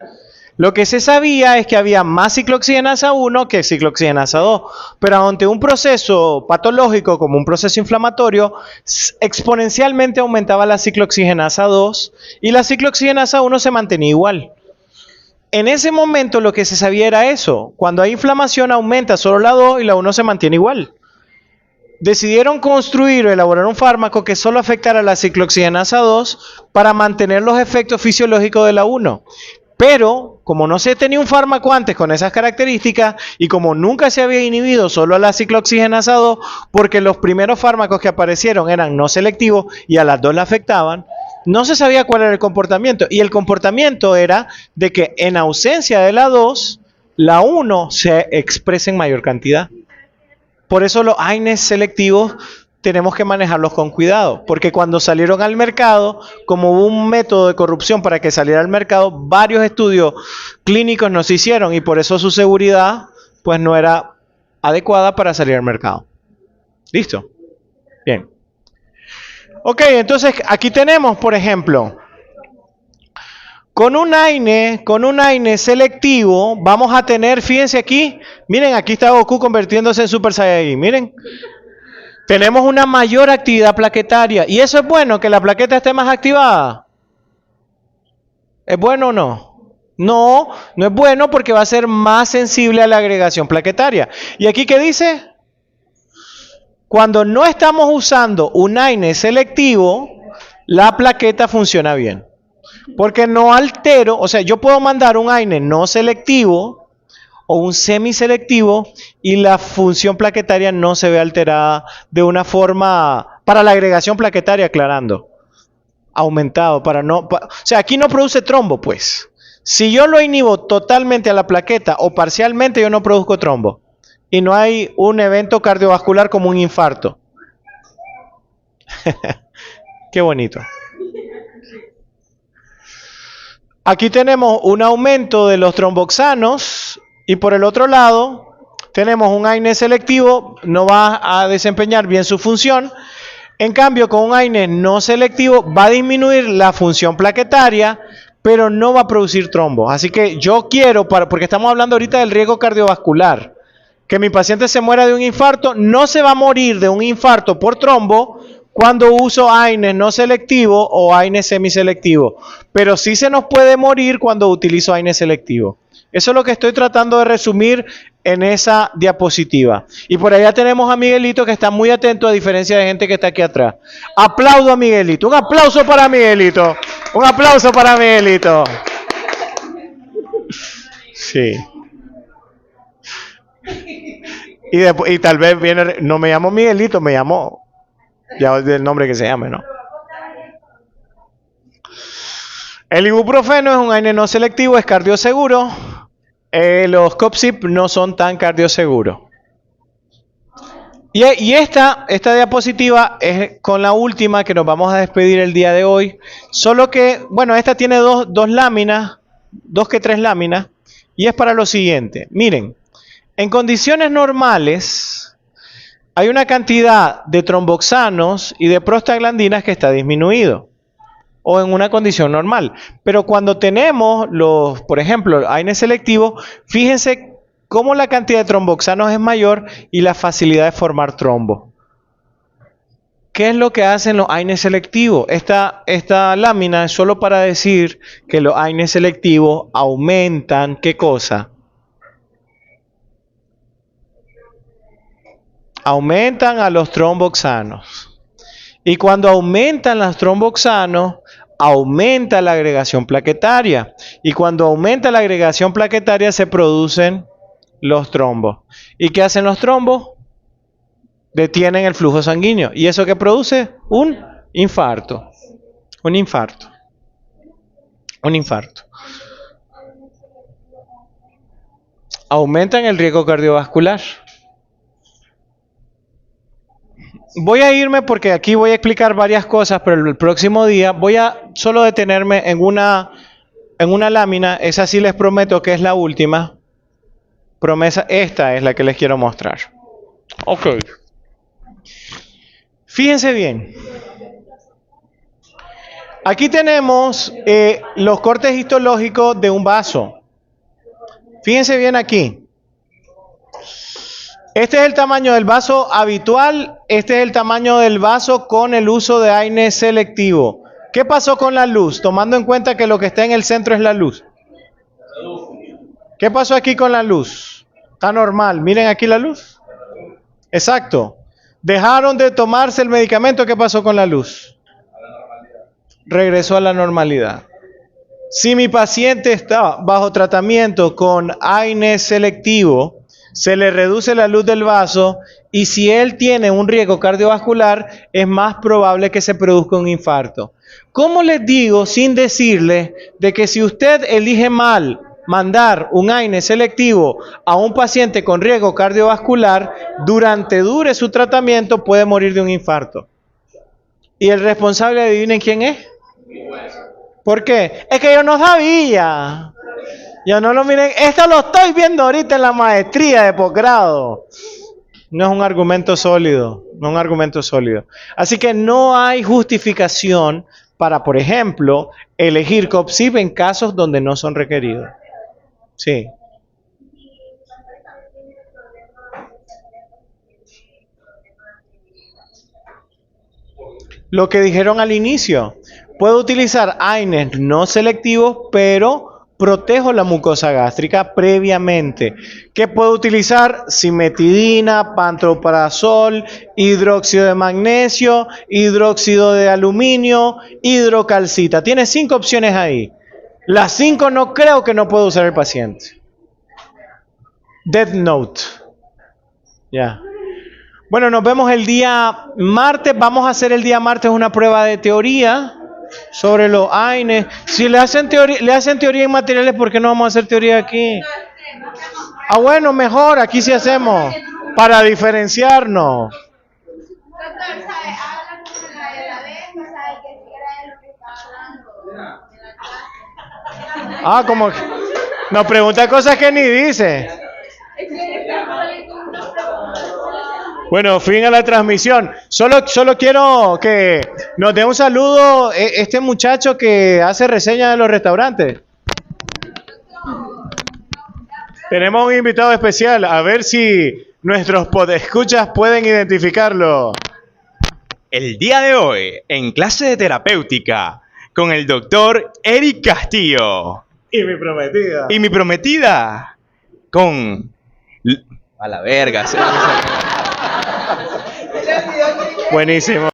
Lo que se sabía es que había más ciclooxigenasa 1 que ciclooxigenasa 2, pero ante un proceso patológico como un proceso inflamatorio, exponencialmente aumentaba la ciclooxigenasa 2 y la ciclooxigenasa 1 se mantenía igual. En ese momento lo que se sabía era eso, cuando hay inflamación aumenta solo la 2 y la 1 se mantiene igual. Decidieron construir o elaborar un fármaco que solo afectara a la ciclooxigenasa 2 para mantener los efectos fisiológicos de la 1. Pero, como no se tenía un fármaco antes con esas características y como nunca se había inhibido solo a la ciclooxigenasa 2, porque los primeros fármacos que aparecieron eran no selectivos y a las dos la afectaban, no se sabía cuál era el comportamiento. Y el comportamiento era de que en ausencia de la 2, la 1 se expresa en mayor cantidad. Por eso los AINES selectivos tenemos que manejarlos con cuidado, porque cuando salieron al mercado, como hubo un método de corrupción para que saliera al mercado, varios estudios clínicos no se hicieron y por eso su seguridad pues no era adecuada para salir al mercado. ¿Listo? Bien. Ok, entonces aquí tenemos, por ejemplo, con un AINE selectivo, vamos a tener, fíjense aquí, miren, aquí está Goku convirtiéndose en Super Saiyajin, miren. Tenemos una mayor actividad plaquetaria. ¿Y eso es bueno, que la plaqueta esté más activada? ¿Es bueno o no? No, no es bueno porque va a ser más sensible a la agregación plaquetaria. ¿Y aquí qué dice? Cuando no estamos usando un AINE selectivo, la plaqueta funciona bien. Porque no altero, o sea, yo puedo mandar un AINE no selectivo o un semiselectivo y la función plaquetaria no se ve alterada de una forma, para la agregación plaquetaria, aclarando, aumentado, o sea, aquí no produce trombo, pues. Si yo lo inhibo totalmente a la plaqueta o parcialmente, yo no produzco trombo. Y no hay un evento cardiovascular como un infarto. Qué bonito. Aquí tenemos un aumento de los tromboxanos. Y por el otro lado, tenemos un AINE selectivo, no va a desempeñar bien su función. En cambio, con un AINE no selectivo va a disminuir la función plaquetaria, pero no va a producir trombos. Así que yo quiero, porque estamos hablando ahorita del riesgo cardiovascular, que mi paciente se muera de un infarto, no se va a morir de un infarto por trombo cuando uso AINE no selectivo o AINE semiselectivo, pero sí se nos puede morir cuando utilizo AINE selectivo. Eso es lo que estoy tratando de resumir en esa diapositiva. Y por allá tenemos a Miguelito que está muy atento a diferencia de gente que está aquí atrás. Aplaudo a Miguelito. Un aplauso para Miguelito. Un aplauso para Miguelito. Sí. Y tal vez viene, no me llamo Miguelito, me llamo, ya el nombre que se llame, ¿no? El ibuprofeno es un AINE no selectivo, es cardioseguro. Los COPSIP no son tan cardioseguros. Y esta diapositiva es con la última que nos vamos a despedir el día de hoy. Solo que, bueno, esta tiene dos láminas, 2 que 3 láminas, y es para lo siguiente. Miren, en condiciones normales hay una cantidad de tromboxanos y de prostaglandinas que está disminuido, o en una condición normal. Pero cuando tenemos por ejemplo, AINE selectivo, fíjense cómo la cantidad de tromboxanos es mayor y la facilidad de formar trombo. ¿Qué es lo que hacen los AINE selectivos? Esta lámina es solo para decir que los AINE selectivos aumentan, ¿qué cosa? Aumentan a los tromboxanos. Y cuando aumentan los tromboxanos, aumenta la agregación plaquetaria. Y cuando aumenta la agregación plaquetaria se producen los trombos. ¿Y qué hacen los trombos? Detienen el flujo sanguíneo. ¿Y eso qué produce? Un infarto. Un infarto. Un infarto. Aumentan el riesgo cardiovascular. Voy a irme porque aquí voy a explicar varias cosas, pero el próximo día voy a solo detenerme en una lámina. Esa sí les prometo que es la última promesa. Esta es la que les quiero mostrar. Ok. Fíjense bien. Aquí tenemos los cortes histológicos de un vaso. Fíjense bien aquí. Este es el tamaño del vaso habitual, este es el tamaño del vaso con el uso de AINE selectivo. ¿Qué pasó con la luz? Tomando en cuenta que lo que está en el centro es la luz. ¿Qué pasó aquí con la luz? Está normal. Miren aquí la luz. Exacto. Dejaron de tomarse el medicamento. ¿Qué pasó con la luz? Regresó a la normalidad. Si mi paciente está bajo tratamiento con AINE selectivo, se le reduce la luz del vaso y si él tiene un riesgo cardiovascular, es más probable que se produzca un infarto. ¿Cómo les digo sin decirles de que si usted elige mal mandar un AINE selectivo a un paciente con riesgo cardiovascular, dure su tratamiento, puede morir de un infarto? ¿Y el responsable, adivinen quién es? ¿Por qué? Es que yo no sabía. Ya no lo miren, esto lo estoy viendo ahorita en la maestría de posgrado. No es un argumento sólido, no es un argumento sólido. Así que no hay justificación para, por ejemplo, elegir COPSIP en casos donde no son requeridos. Sí. Lo que dijeron al inicio, puedo utilizar AINES no selectivos, pero protejo la mucosa gástrica previamente. ¿Qué puedo utilizar? Cimetidina, pantoprazol, hidróxido de magnesio, hidróxido de aluminio, hidrocalcita. Tiene 5 opciones ahí. Las 5 no creo que no pueda usar el paciente. Death Note. Ya. Bueno, nos vemos el día martes. Vamos a hacer el día martes una prueba de teoría sobre los AINES. Si le hacen teoría en materiales, ¿por qué no vamos a hacer teoría aquí? Ah, bueno, mejor, aquí sí hacemos, para diferenciarnos. Doctor, ¿sabe? Habla con la de la vez, no sabe qué era de lo que estaba hablando. Ah, como que nos pregunta cosas que ni dice. Bueno, fin a la transmisión. Solo quiero que nos dé un saludo este muchacho que hace reseñas de los restaurantes. Tenemos un invitado especial, a ver si nuestros podescuchas pueden identificarlo. El día de hoy, en clase de terapéutica, con el doctor Eric Castillo. Y mi prometida. Y mi prometida, con... A la verga. Buenísimo.